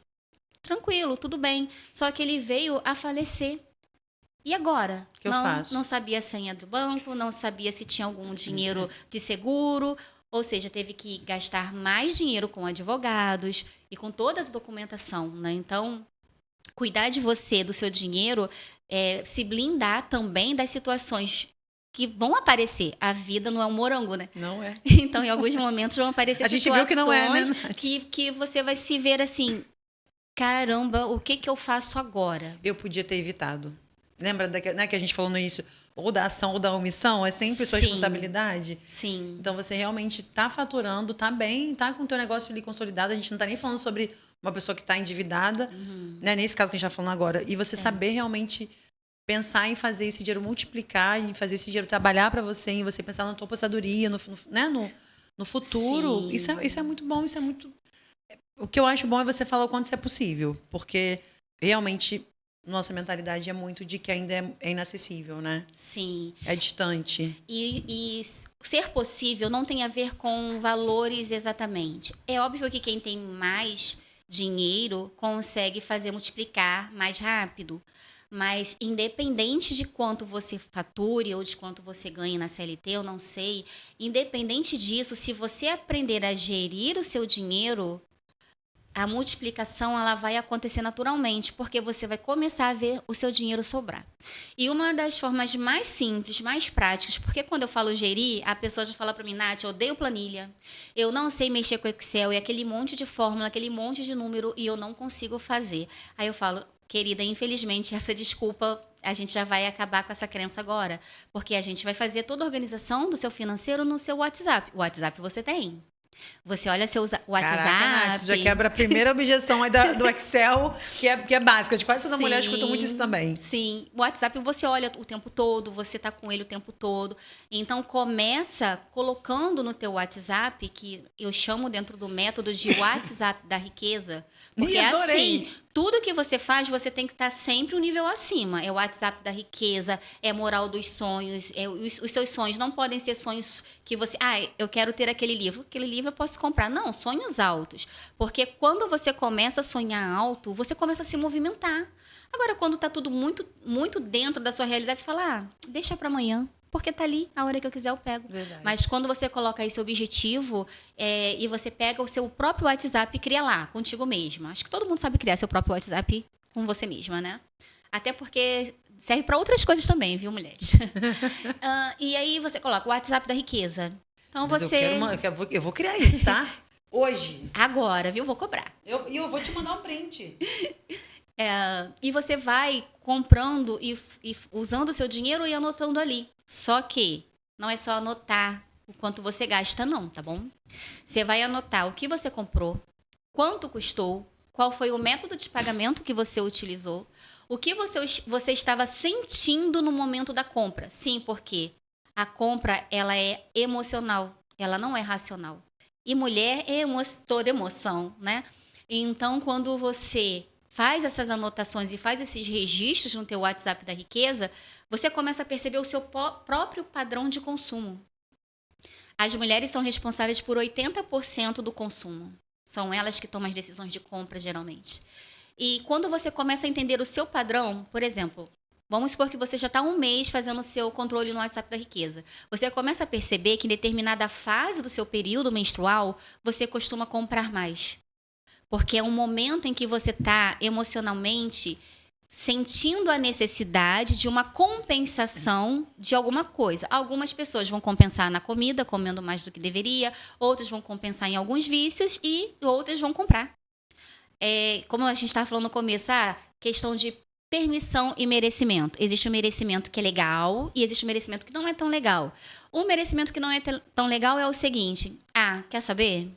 Speaker 2: Tranquilo, tudo bem. Só que ele veio a falecer. E agora?
Speaker 1: O que eu faço?
Speaker 2: Não sabia a senha do banco, não sabia se tinha algum dinheiro de seguro. Ou seja, teve que gastar mais dinheiro com advogados e com toda essa documentação, né? Então, cuidar de você, do seu dinheiro, se blindar também das situações que vão aparecer. A vida não é um morango, né?
Speaker 1: Não é.
Speaker 2: Então, em alguns momentos vão aparecer
Speaker 1: A gente
Speaker 2: situações
Speaker 1: viu que não é, né,
Speaker 2: que você vai se ver assim: caramba, o que eu faço agora?
Speaker 1: Eu podia ter evitado. Lembra né, que a gente falou no início? Ou da ação ou da omissão, é sempre sua responsabilidade.
Speaker 2: Sim.
Speaker 1: Então, você realmente está faturando, está bem, está com o teu negócio ali consolidado. A gente não está nem falando sobre uma pessoa que está endividada, né? Nesse caso que a gente está falando agora. E você saber realmente pensar em fazer esse dinheiro multiplicar, em fazer esse dinheiro trabalhar para você, em você pensar na tua aposentadoria, no futuro. Isso é muito bom, isso é muito... O que eu acho bom é você falar o quanto isso é possível, porque realmente nossa mentalidade é muito de que ainda é inacessível, né?
Speaker 2: Sim.
Speaker 1: É distante.
Speaker 2: E ser possível não tem a ver com valores exatamente. É óbvio que quem tem mais dinheiro consegue fazer multiplicar mais rápido. Mas independente de quanto você fature ou de quanto você ganhe na CLT, eu não sei. Independente disso, se você aprender a gerir o seu dinheiro, a multiplicação ela vai acontecer naturalmente, porque você vai começar a ver o seu dinheiro sobrar. E uma das formas mais simples, mais práticas, porque quando eu falo gerir, a pessoa já fala para mim, Nath, eu odeio planilha, eu não sei mexer com Excel, e aquele monte de fórmula, aquele monte de número, e eu não consigo fazer. Aí eu falo, querida, infelizmente, essa desculpa, a gente já vai acabar com essa crença agora, porque a gente vai fazer toda a organização do seu financeiro no seu WhatsApp. O WhatsApp você tem. Você olha seu WhatsApp.
Speaker 1: Caraca, Nath, já quebra a primeira objeção aí do Excel, que é básica. De quase toda mulher escuta muito isso também.
Speaker 2: Sim. O WhatsApp você olha o tempo todo, você tá com ele o tempo todo. Então, começa colocando no teu WhatsApp, que eu chamo dentro do método de WhatsApp da riqueza. Porque é assim, tudo que você faz, você tem que estar sempre um nível acima. É o WhatsApp da riqueza, é moral dos sonhos. Os seus sonhos não podem ser sonhos que você... eu quero ter aquele livro. Aquele livro eu posso comprar. Não, sonhos altos. Porque quando você começa a sonhar alto, você começa a se movimentar. Agora, quando está tudo muito, muito dentro da sua realidade, você fala, deixa para amanhã. Porque tá ali, a hora que eu quiser eu pego.
Speaker 1: Verdade.
Speaker 2: Mas quando você coloca aí seu objetivo e você pega o seu próprio WhatsApp e cria lá, contigo mesma. Acho que todo mundo sabe criar seu próprio WhatsApp com você mesma, né? Até porque serve para outras coisas também, viu, mulheres? E aí você coloca o WhatsApp da riqueza. Então
Speaker 1: Mas
Speaker 2: você...
Speaker 1: eu vou criar isso, tá? Hoje.
Speaker 2: Agora, viu? Vou cobrar.
Speaker 1: E eu vou te mandar um print.
Speaker 2: E você vai comprando e usando o seu dinheiro e anotando ali. Só que não é só anotar o quanto você gasta, não, tá bom? Você vai anotar o que você comprou, quanto custou, qual foi o método de pagamento que você utilizou, o que você estava sentindo no momento da compra. Sim, porque a compra ela é emocional, ela não é racional. E mulher é toda emoção, né? Então, quando você faz essas anotações e faz esses registros no teu WhatsApp da riqueza, você começa a perceber o seu próprio padrão de consumo. As mulheres são responsáveis por 80% do consumo. São elas que tomam as decisões de compra, geralmente. E quando você começa a entender o seu padrão, por exemplo, vamos supor que você já está um mês fazendo o seu controle no WhatsApp da riqueza. Você começa a perceber que em determinada fase do seu período menstrual, você costuma comprar mais. Porque é um momento em que você está emocionalmente sentindo a necessidade de uma compensação de alguma coisa. Algumas pessoas vão compensar na comida, comendo mais do que deveria. Outras vão compensar em alguns vícios e outras vão comprar. Como a gente estava falando no começo, questão de permissão e merecimento. Existe o merecimento que é legal e existe o merecimento que não é tão legal. O merecimento que não é tão legal é o seguinte. Quer saber?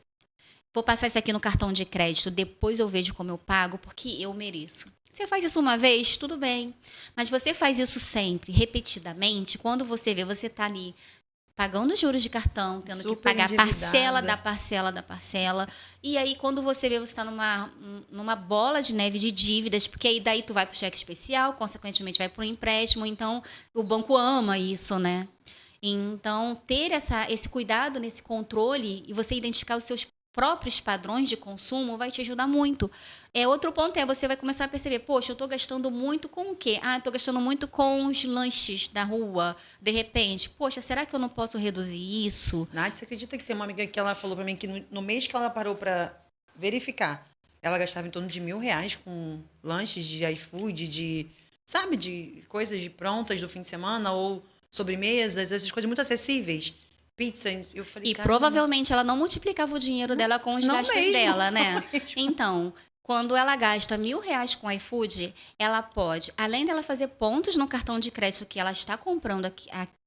Speaker 2: Vou passar isso aqui no cartão de crédito, depois eu vejo como eu pago, porque eu mereço. Você faz isso uma vez, tudo bem. Mas você faz isso sempre, repetidamente, quando você vê, você está ali pagando juros de cartão, tendo que pagar parcela da parcela da parcela. E aí, quando você vê, você está numa bola de neve de dívidas, porque aí daí tu vai para o cheque especial, consequentemente vai para o empréstimo. Então, o banco ama isso, né? Então, ter esse cuidado nesse controle e você identificar os seus próprios padrões de consumo vai te ajudar muito. Outro ponto você vai começar a perceber, poxa, eu estou gastando muito com o quê? Estou gastando muito com os lanches da rua, de repente. Poxa, será que eu não posso reduzir isso?
Speaker 1: Nath, você acredita que tem uma amiga que ela falou para mim que no mês que ela parou para verificar, ela gastava em torno de R$1.000 com lanches de iFood, de coisas de prontas do fim de semana ou sobremesas, essas coisas muito acessíveis. Pizza, eu falei,
Speaker 2: provavelmente ela não multiplicava o dinheiro dela com os gastos dela, né? Então, quando ela gasta R$1.000 com iFood, ela pode, além dela fazer pontos no cartão de crédito que ela está comprando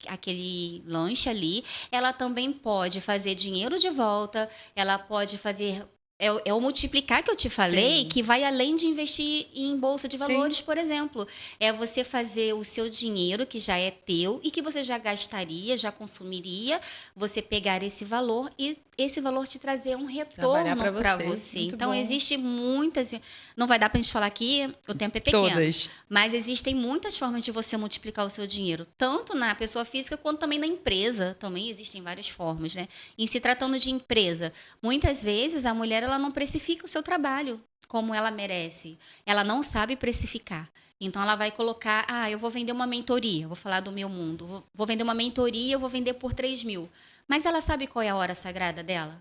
Speaker 2: aquele lanche ali, ela também pode fazer dinheiro de volta, ela pode fazer... É o multiplicar que eu te falei, sim, que vai além de investir em bolsa de valores, sim, por exemplo. É você fazer o seu dinheiro, que já é teu e que você já gastaria, já consumiria, você pegar esse valor e esse valor te trazer um retorno para você. Então, existe muitas... Não vai dar para a gente falar aqui, o tempo é pequeno.
Speaker 1: Todas.
Speaker 2: Mas existem muitas formas de você multiplicar o seu dinheiro, tanto na pessoa física quanto também na empresa. Também existem várias formas, né? Em se tratando de empresa, muitas vezes a mulher ela não precifica o seu trabalho como ela merece. Ela não sabe precificar. Então, ela vai colocar, eu vou vender uma mentoria, vou falar do meu mundo, vou vender uma mentoria, eu vou vender por 3.000. Mas ela sabe qual é a hora sagrada dela?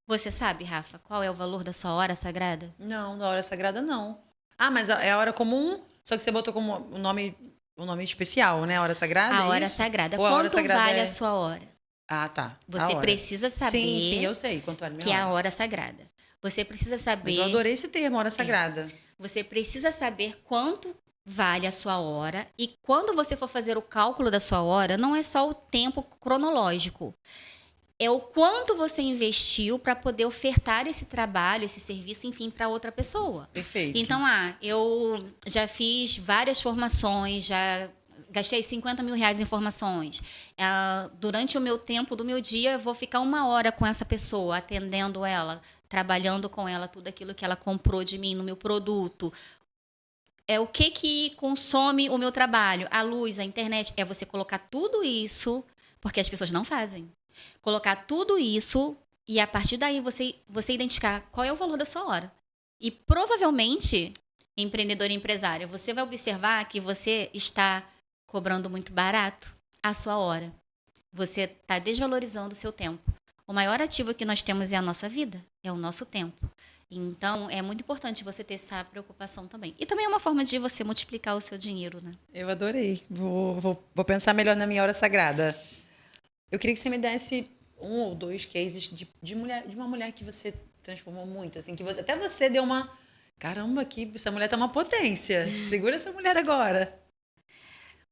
Speaker 2: Você sabe, Rafa, qual é o valor da sua hora sagrada?
Speaker 1: Não, na hora sagrada não. Ah, mas é a hora comum, só que você botou como um nome especial, né? A hora sagrada,
Speaker 2: A
Speaker 1: é
Speaker 2: hora
Speaker 1: isso?
Speaker 2: sagrada.
Speaker 1: Ou a hora
Speaker 2: Quanto
Speaker 1: sagrada
Speaker 2: vale a
Speaker 1: é...
Speaker 2: sua hora?
Speaker 1: Ah, tá. A
Speaker 2: Você
Speaker 1: hora.
Speaker 2: precisa
Speaker 1: Sim,
Speaker 2: saber
Speaker 1: eu sei quanto vale minha
Speaker 2: que é a
Speaker 1: hora.
Speaker 2: hora sagrada. Você precisa
Speaker 1: Mas eu
Speaker 2: saber,
Speaker 1: adorei esse termo, hora sagrada.
Speaker 2: você precisa saber quanto vale a sua hora e quando você for fazer o cálculo da sua hora, não é só o tempo cronológico. É o quanto você investiu para poder ofertar esse trabalho, esse serviço, enfim, para outra pessoa.
Speaker 1: Perfeito.
Speaker 2: Então, eu já fiz várias formações, já gastei 50 mil reais em formações. Durante o meu tempo do meu dia, eu vou ficar 1 hora com essa pessoa, atendendo ela, trabalhando com ela, tudo aquilo que ela comprou de mim no meu produto. É o que consome o meu trabalho, a luz, a internet. É você colocar tudo isso, porque as pessoas não fazem. Colocar tudo isso e a partir daí você identificar qual é o valor da sua hora. E provavelmente, empreendedor e empresário, você vai observar que você está cobrando muito barato a sua hora. Você está desvalorizando o seu tempo. O maior ativo que nós temos é a nossa vida, é o nosso tempo. Então, é muito importante você ter essa preocupação também. E também é uma forma de você multiplicar o seu dinheiro, né?
Speaker 1: Eu adorei. Vou pensar melhor na minha hora sagrada. Eu queria que você me desse 1 ou 2 cases de uma mulher que você transformou muito, assim, que até você deu uma. Caramba, essa mulher tá uma potência. Segura essa mulher agora.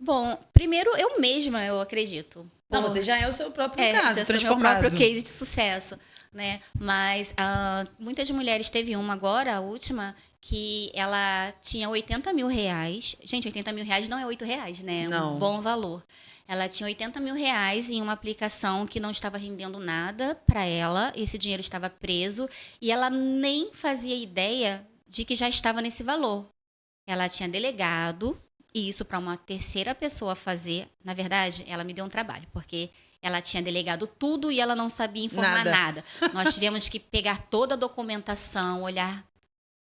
Speaker 2: Bom, primeiro eu mesma, eu acredito.
Speaker 1: Não, você já é o seu próprio caso,
Speaker 2: Já sou meu
Speaker 1: transformado.
Speaker 2: próprio case de sucesso, né? Mas muitas mulheres, teve uma agora, a última, que ela tinha 80 mil reais. Gente, 80 mil reais não é 8 reais, né? É
Speaker 1: Não.
Speaker 2: um bom valor. Ela tinha 80 mil reais em uma aplicação que não estava rendendo nada para ela, esse dinheiro estava preso, e ela nem fazia ideia de que já estava nesse valor. Ela tinha delegado isso para uma terceira pessoa fazer. Na verdade, ela me deu um trabalho, porque ela tinha delegado tudo e ela não sabia informar nada. Nós tivemos que pegar toda a documentação, olhar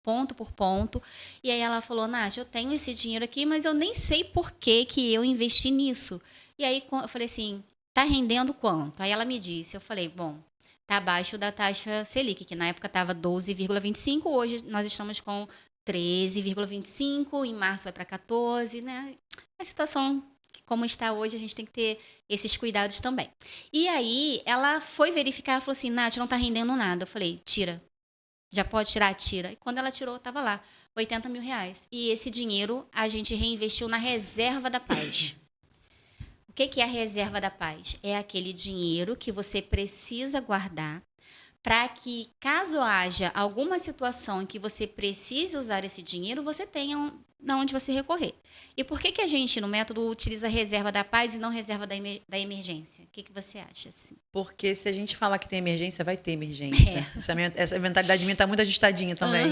Speaker 2: ponto por ponto. E aí ela falou, Nath, eu tenho esse dinheiro aqui, mas eu nem sei por que eu investi nisso. E aí eu falei assim, tá rendendo quanto? Aí ela me disse, eu falei, bom, tá abaixo da taxa Selic, que na época estava 12,25, hoje nós estamos com 13,25, em março vai para 14, né? A situação como está hoje, a gente tem que ter esses cuidados também. E aí, ela foi verificar, ela falou assim, Nath, não tá rendendo nada. Eu falei, tira. Já pode tirar? Tira. E quando ela tirou, tava lá, 80 mil reais. E esse dinheiro a gente reinvestiu na reserva da paz. O que é a reserva da paz? É aquele dinheiro que você precisa guardar para que, caso haja alguma situação em que você precise usar esse dinheiro, você tenha de onde você recorrer. E por que a gente, no método, utiliza a reserva da paz e não reserva da emergência? O que você acha? Assim?
Speaker 1: Porque se a gente falar que tem emergência, vai ter emergência. Essa mentalidade minha tá muito ajustadinha também.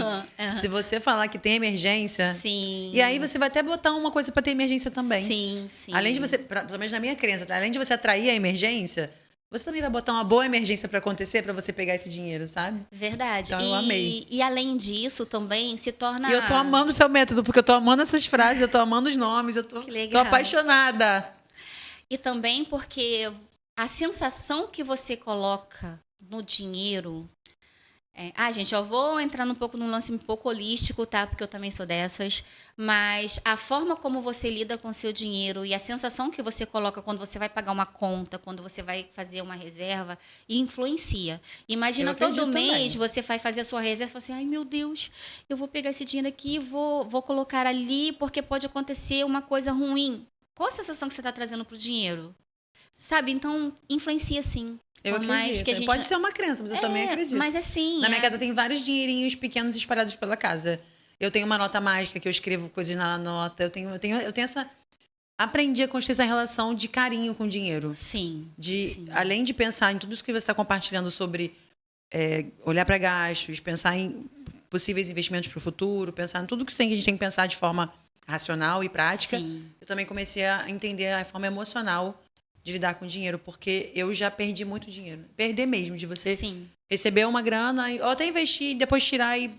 Speaker 1: Se você falar que tem emergência...
Speaker 2: Sim.
Speaker 1: E aí você vai até botar uma coisa para ter emergência também.
Speaker 2: Sim.
Speaker 1: Além de você, pelo menos na minha crença, além de você atrair a emergência... Você também vai botar uma boa emergência para acontecer, para você pegar esse dinheiro, sabe?
Speaker 2: Verdade.
Speaker 1: Então eu amei.
Speaker 2: E além disso, também se torna...
Speaker 1: E eu tô amando o seu método, porque eu tô amando essas frases, eu tô amando os nomes, eu tô apaixonada.
Speaker 2: E também porque a sensação que você coloca no dinheiro... gente, eu vou entrar num lance um pouco holístico, tá? Porque eu também sou dessas. Mas a forma como você lida com o seu dinheiro e a sensação que você coloca quando você vai pagar uma conta, quando você vai fazer uma reserva, influencia. Imagina todo mês você vai fazer a sua reserva e fala assim, ai meu Deus, eu vou pegar esse dinheiro aqui e vou colocar ali porque pode acontecer uma coisa ruim. Qual a sensação que você está trazendo pro dinheiro? Sabe? Então, influencia sim.
Speaker 1: Eu acredito. Que a gente... Pode ser uma crença, mas eu também acredito.
Speaker 2: Mas assim...
Speaker 1: Na minha casa tem vários dinheirinhos pequenos espalhados pela casa. Eu tenho uma nota mágica que eu escrevo coisas na nota. Eu tenho essa... Aprendi a construir essa relação de carinho com o dinheiro.
Speaker 2: Sim.
Speaker 1: Além de pensar em tudo isso que você está compartilhando sobre olhar para gastos, pensar em possíveis investimentos para o futuro, pensar em tudo que a gente tem que pensar de forma racional e prática.
Speaker 2: Sim.
Speaker 1: Eu também comecei a entender a forma emocional de lidar com dinheiro, porque eu já perdi muito dinheiro. Perder mesmo, de você receber uma grana, ou até investir, depois tirar e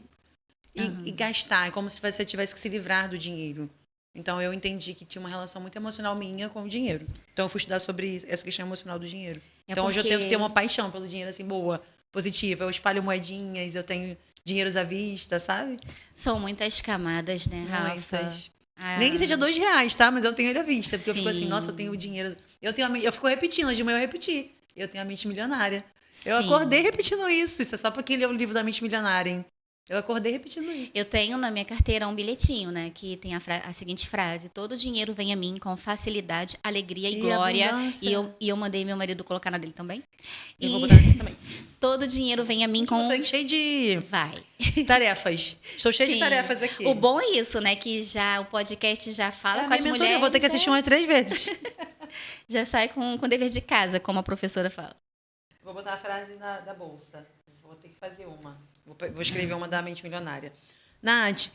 Speaker 1: gastar. É como se você tivesse que se livrar do dinheiro. Então, eu entendi que tinha uma relação muito emocional minha com o dinheiro. Então, eu fui estudar sobre essa questão emocional do dinheiro. Então, hoje eu tento ter uma paixão pelo dinheiro, assim, boa. positiva. Eu espalho moedinhas, eu tenho dinheiros à vista, sabe?
Speaker 2: São muitas camadas, né, Rafa?
Speaker 1: Muitas.
Speaker 2: Ah,
Speaker 1: Nem que seja R$ 2, tá? Mas eu tenho ele à vista. Porque eu fico assim,
Speaker 2: sim,
Speaker 1: nossa, eu tenho dinheiro. Eu fico repetindo, de manhã eu repeti. Eu tenho a mente milionária. Eu
Speaker 2: sim.
Speaker 1: acordei repetindo isso. Isso é só pra quem lê o livro da mente milionária, hein? Eu acordei repetindo isso.
Speaker 2: Eu tenho na minha carteira um bilhetinho, né, que tem a seguinte frase: todo dinheiro vem a mim com facilidade, alegria e glória.
Speaker 1: Abundância.
Speaker 2: E eu mandei meu marido colocar na dele também.
Speaker 1: Eu vou
Speaker 2: E
Speaker 1: botar aqui também.
Speaker 2: todo dinheiro vem a mim com.
Speaker 1: Você cheio de
Speaker 2: Vai.
Speaker 1: tarefas. Estou cheio de
Speaker 2: Sim.
Speaker 1: tarefas aqui.
Speaker 2: O bom é isso, né? Que já o podcast já fala
Speaker 1: É a
Speaker 2: com as
Speaker 1: minha mentoria,
Speaker 2: mulheres.
Speaker 1: eu vou ter que assistir umas 3 vezes.
Speaker 2: Já sai com dever de casa, como a professora fala.
Speaker 1: Vou botar a frase da bolsa. Vou ter que fazer uma. Vou escrever uma da mente milionária. Nath,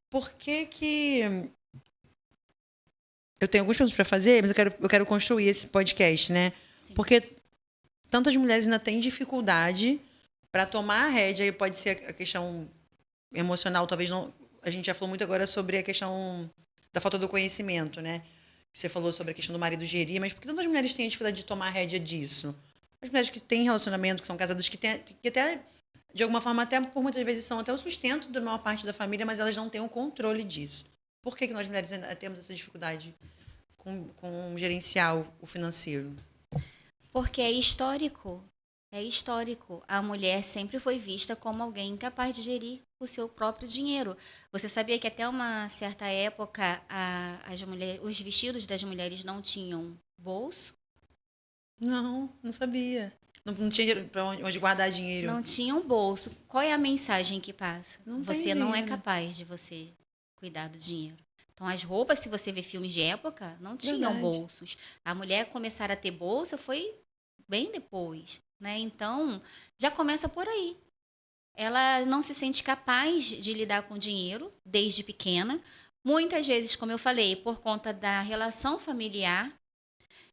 Speaker 1: por que eu tenho algumas perguntas para fazer, mas eu quero construir esse podcast, né?
Speaker 2: Sim.
Speaker 1: Porque tantas mulheres ainda têm dificuldade para tomar a rédea, e pode ser a questão emocional, talvez não. A gente já falou muito agora sobre a questão da falta do conhecimento, né? Você falou sobre a questão do marido gerir, mas por que tantas mulheres têm a dificuldade de tomar a rédea disso? As mulheres que têm relacionamento, que são casadas, que até, de alguma forma, até por muitas vezes são até o sustento da maior parte da família, mas elas não têm o controle disso. Por que nós mulheres ainda temos essa dificuldade com gerenciar o financeiro?
Speaker 2: Porque é histórico. É histórico. A mulher sempre foi vista como alguém incapaz de gerir o seu próprio dinheiro. Você sabia que até uma certa época os vestidos das mulheres não tinham bolso?
Speaker 1: Não sabia. Não tinha para onde guardar dinheiro.
Speaker 2: Não tinham bolso. Qual é a mensagem que passa?
Speaker 1: Não tem
Speaker 2: Você não é
Speaker 1: dinheiro.
Speaker 2: capaz de você cuidar do dinheiro. Então, as roupas, se você vê filmes de época, não tinham
Speaker 1: Verdade.
Speaker 2: bolsos. A mulher começar a ter bolsa foi bem depois, né? Então, já começa por aí. Ela não se sente capaz de lidar com dinheiro desde pequena. Muitas vezes, como eu falei, por conta da relação familiar.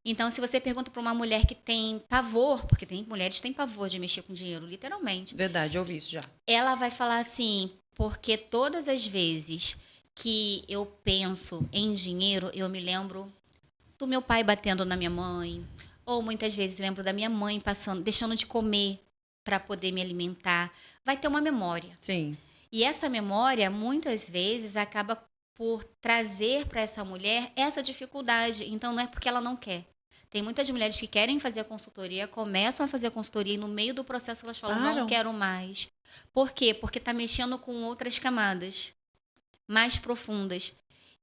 Speaker 2: Então, se você pergunta para uma mulher que tem pavor, porque tem mulheres que têm pavor de mexer com dinheiro, literalmente,
Speaker 1: Verdade, eu ouvi isso já.
Speaker 2: ela vai falar assim, porque todas as vezes que eu penso em dinheiro, eu me lembro do meu pai batendo na minha mãe, ou muitas vezes lembro da minha mãe passando, deixando de comer para poder me alimentar. Vai ter uma memória.
Speaker 1: Sim.
Speaker 2: E essa memória, muitas vezes, acaba por trazer para essa mulher essa dificuldade. Então, não é porque ela não quer. Tem muitas mulheres que querem fazer a consultoria, começam a fazer a consultoria e no meio do processo elas falam,
Speaker 1: Param.
Speaker 2: não quero mais. Por quê? Porque está mexendo com outras camadas mais profundas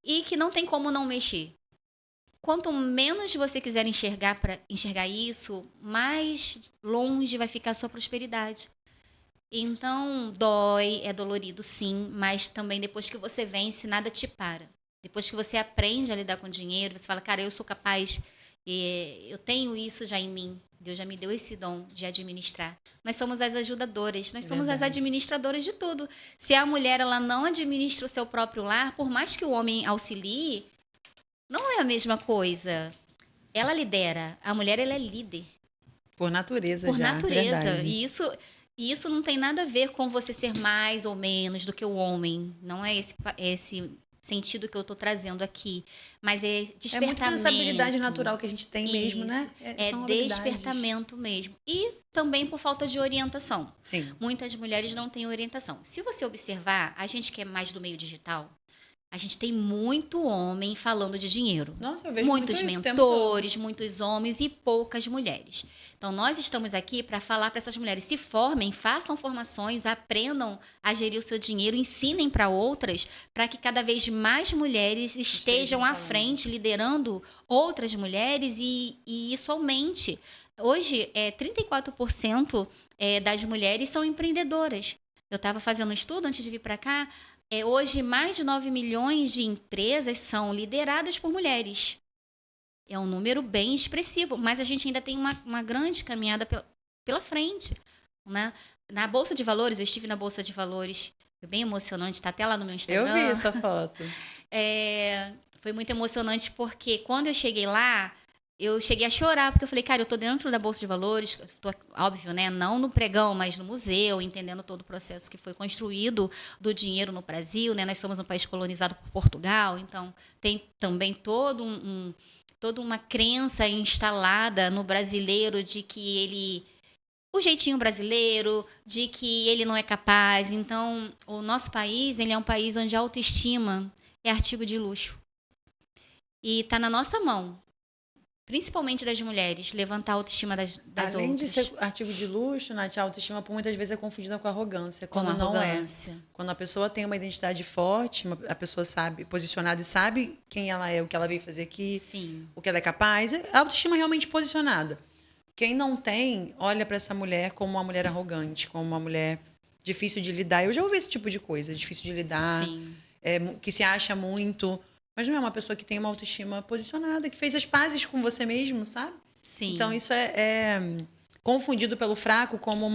Speaker 2: e que não tem como não mexer. Quanto menos você quiser enxergar isso, mais longe vai ficar a sua prosperidade. Então, dói, é dolorido sim, mas também depois que você vence, nada te para. Depois que você aprende a lidar com dinheiro, você fala, cara, eu sou capaz, eu tenho isso já em mim. Deus já me deu esse dom de administrar. Nós somos as ajudadoras, nós somos as
Speaker 1: Verdade.
Speaker 2: administradoras de tudo. Se a mulher ela não administra o seu próprio lar, por mais que o homem auxilie, não é a mesma coisa. Ela lidera, a mulher ela é líder.
Speaker 1: Por natureza
Speaker 2: Por
Speaker 1: já.
Speaker 2: natureza.
Speaker 1: Verdade.
Speaker 2: E isso não tem nada a ver com você ser mais ou menos do que o homem. Não é esse sentido que eu estou trazendo aqui. Mas é despertamento.
Speaker 1: É muito dessa habilidade natural que a gente tem mesmo, né?
Speaker 2: É
Speaker 1: São habilidades.
Speaker 2: despertamento mesmo. E também por falta de orientação.
Speaker 1: Sim.
Speaker 2: Muitas mulheres não têm orientação. Se você observar, a gente que é mais do meio digital, a gente tem muito homem falando de dinheiro.
Speaker 1: Nossa, eu vejo
Speaker 2: Muitos
Speaker 1: muito isso o tempo todo.
Speaker 2: mentores, muitos homens e poucas mulheres. Então, nós estamos aqui para falar para essas mulheres, se formem, façam formações, aprendam a gerir o seu dinheiro, ensinem para outras, para que cada vez mais mulheres estejam à
Speaker 1: falando.
Speaker 2: frente, liderando outras mulheres e isso aumente. Hoje, 34% das mulheres são empreendedoras. Eu estava fazendo um estudo antes de vir para cá. Hoje, mais de 9 milhões de empresas são lideradas por mulheres. É um número bem expressivo, mas a gente ainda tem uma grande caminhada pela frente. Né? Na Bolsa de Valores, eu estive na Bolsa de Valores, foi bem emocionante, está até lá no meu Instagram.
Speaker 1: Eu vi essa foto.
Speaker 2: Foi muito emocionante porque quando eu cheguei lá, eu cheguei a chorar, porque eu falei, cara, eu tô dentro da Bolsa de Valores, tô, óbvio, né, não no pregão, mas no museu, entendendo todo o processo que foi construído do dinheiro no Brasil, né, nós somos um país colonizado por Portugal, então tem também toda uma crença instalada no brasileiro de que ele o jeitinho brasileiro, de que ele não é capaz. Então, o nosso país, ele é um país onde a autoestima é artigo de luxo. E está na nossa mão, principalmente das mulheres, levantar a autoestima das
Speaker 1: Além de
Speaker 2: outras.
Speaker 1: ser artigo de luxo, Nath, a autoestima por muitas vezes é confundida com arrogância,
Speaker 2: Com
Speaker 1: quando não é.
Speaker 2: arrogância.
Speaker 1: Quando a pessoa tem uma identidade forte, a pessoa sabe, posicionada e sabe quem ela é, o que ela veio fazer aqui,
Speaker 2: Sim.
Speaker 1: o que ela é capaz, a autoestima é realmente posicionada. Quem não tem, olha para essa mulher como uma mulher arrogante, como uma mulher difícil de lidar. Eu já ouvi esse tipo de coisa, difícil de lidar,
Speaker 2: Sim.
Speaker 1: que se acha muito, mas não é uma pessoa que tem uma autoestima posicionada, que fez as pazes com você mesmo, sabe?
Speaker 2: Sim.
Speaker 1: Então isso é confundido pelo fraco como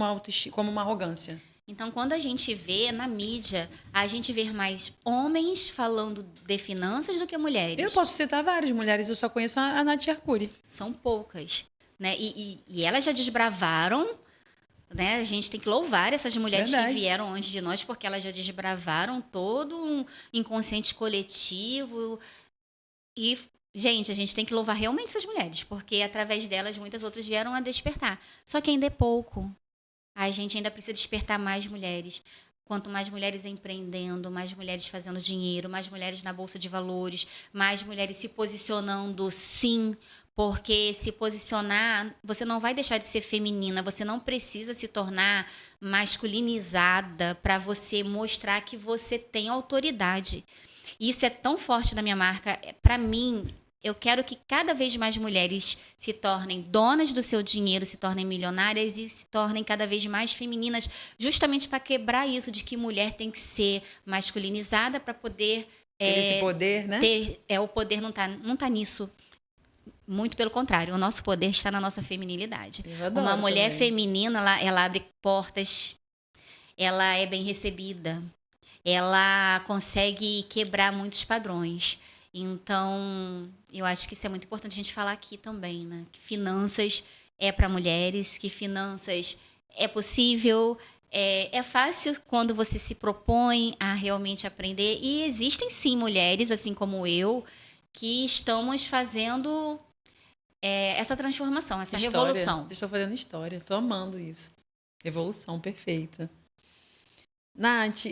Speaker 1: como uma arrogância.
Speaker 2: Então, quando a gente vê na mídia, a gente vê mais homens falando de finanças do que mulheres.
Speaker 1: Eu posso citar várias mulheres, eu só conheço a Nath Arcuri.
Speaker 2: São poucas, né? E elas já desbravaram, né? A gente tem que louvar essas mulheres
Speaker 1: Verdade.
Speaker 2: que vieram antes de nós, porque elas já desbravaram todo um inconsciente coletivo. E, gente, a gente tem que louvar realmente essas mulheres, porque através delas muitas outras vieram a despertar. Só que ainda é pouco. A gente ainda precisa despertar mais mulheres. Quanto mais mulheres empreendendo, mais mulheres fazendo dinheiro, mais mulheres na bolsa de valores, mais mulheres se posicionando, sim, porque se posicionar, você não vai deixar de ser feminina, você não precisa se tornar masculinizada para você mostrar que você tem autoridade. Isso é tão forte na minha marca, para mim. Eu quero que cada vez mais mulheres se tornem donas do seu dinheiro, se tornem milionárias e se tornem cada vez mais femininas, justamente para quebrar isso de que mulher tem que ser masculinizada para poder
Speaker 1: Ter esse poder, né?
Speaker 2: o poder não tá nisso. Muito pelo contrário, o nosso poder está na nossa feminilidade.
Speaker 1: Eu adoro
Speaker 2: Uma mulher
Speaker 1: também.
Speaker 2: feminina, ela abre portas, ela é bem recebida, ela consegue quebrar muitos padrões. Então, eu acho que isso é muito importante a gente falar aqui também, né? Que finanças é para mulheres, que finanças é possível, é fácil quando você se propõe a realmente aprender. E existem sim mulheres, assim como eu, que estamos fazendo essa transformação, essa revolução.
Speaker 1: Estou fazendo história, estou amando isso. Evolução perfeita. Nath,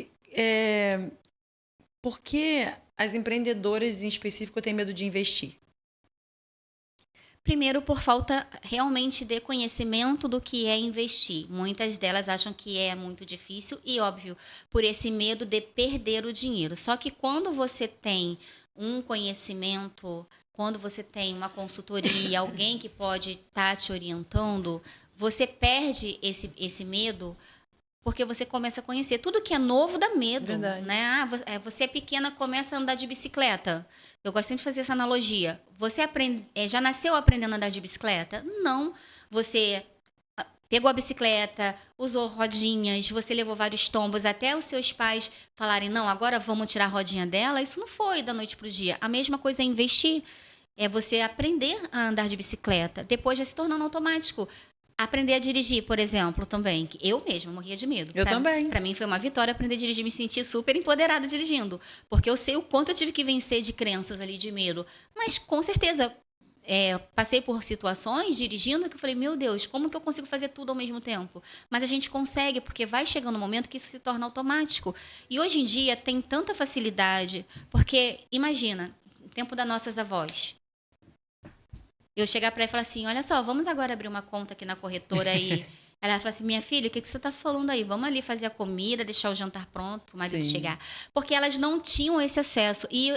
Speaker 1: por que as empreendedoras em específico têm medo de investir?
Speaker 2: Primeiro, por falta realmente de conhecimento do que é investir. Muitas delas acham que é muito difícil e, óbvio, por esse medo de perder o dinheiro. Só que quando você tem um conhecimento, quando você tem uma consultoria, alguém que pode estar te orientando, você perde esse medo. Porque você começa a conhecer. Tudo que é novo dá medo,
Speaker 1: Verdade.
Speaker 2: né? Você é pequena, começa a andar de bicicleta. Eu gosto sempre de fazer essa analogia. Você já nasceu aprendendo a andar de bicicleta? Não. Você pegou a bicicleta, usou rodinhas, você levou vários tombos, até os seus pais falarem, não, agora vamos tirar a rodinha dela. Isso não foi da noite para o dia. A mesma coisa é investir. É você aprender a andar de bicicleta. Depois vai se tornando automático. Aprender a dirigir, por exemplo, também. Eu mesma morria de medo.
Speaker 1: Eu também.
Speaker 2: Para mim foi uma vitória aprender a dirigir, me sentir super empoderada dirigindo. Porque eu sei o quanto eu tive que vencer de crenças ali, de medo. Mas, com certeza, passei por situações dirigindo que eu falei, meu Deus, como que eu consigo fazer tudo ao mesmo tempo? Mas a gente consegue, porque vai chegando um momento que isso se torna automático. E hoje em dia tem tanta facilidade. Porque, imagina, no tempo das nossas avós. Eu chegar para ela e falar assim, olha só, vamos agora abrir uma conta aqui na corretora e ela fala assim, minha filha, o que você está falando aí? Vamos ali fazer a comida, deixar o jantar pronto para o marido chegar. Porque elas não tinham esse acesso. E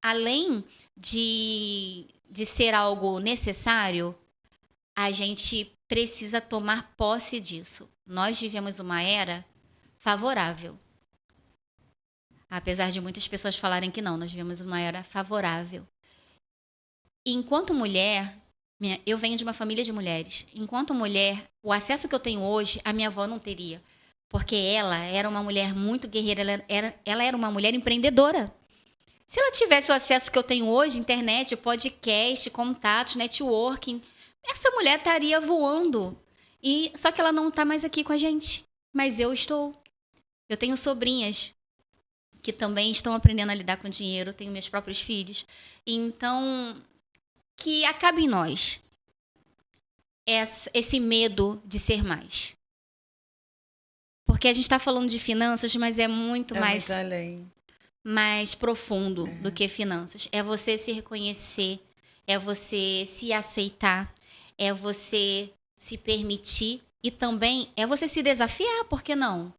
Speaker 2: além de ser algo necessário, a gente precisa tomar posse disso. Nós vivemos uma era favorável. Apesar de muitas pessoas falarem que não, nós vivemos uma era favorável. Enquanto mulher, eu venho de uma família de mulheres. Enquanto mulher, o acesso que eu tenho hoje, a minha avó não teria. Porque ela era uma mulher muito guerreira, ela era uma mulher empreendedora. Se ela tivesse o acesso que eu tenho hoje, internet, podcast, contatos, networking, essa mulher estaria voando. Só que ela não está mais aqui com a gente. Mas eu estou. Eu tenho sobrinhas que também estão aprendendo a lidar com dinheiro, tenho meus próprios filhos. Então, que acabe em nós esse medo de ser mais. Porque a gente está falando de finanças, mas é muito mais
Speaker 1: além.
Speaker 2: Mais profundo do que finanças. É você se reconhecer, é você se aceitar, é você se permitir e também é você se desafiar, por que não?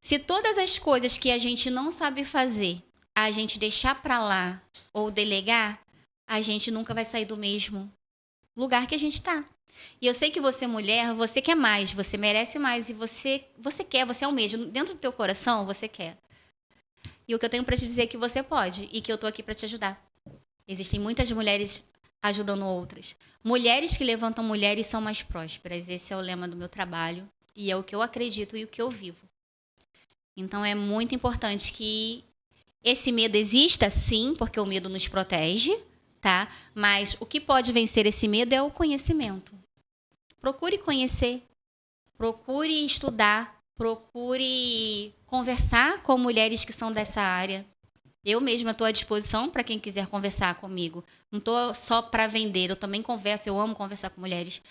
Speaker 2: Se todas as coisas que a gente não sabe fazer, a gente deixar para lá ou delegar, a gente nunca vai sair do mesmo lugar que a gente está. E eu sei que você, mulher, você quer mais, você merece mais e você quer, você almeja. Dentro do teu coração, você quer. E o que eu tenho para te dizer é que você pode e que eu tô aqui para te ajudar. Existem muitas mulheres ajudando outras. Mulheres que levantam mulheres são mais prósperas. Esse é o lema do meu trabalho e é o que eu acredito e o que eu vivo. Então é muito importante que esse medo exista, sim, porque o medo nos protege, tá? Mas o que pode vencer esse medo é o conhecimento. Procure conhecer, procure estudar, procure conversar com mulheres que são dessa área. Eu mesma estou à disposição para quem quiser conversar comigo. Não estou só para vender, eu também converso, eu amo conversar com mulheres.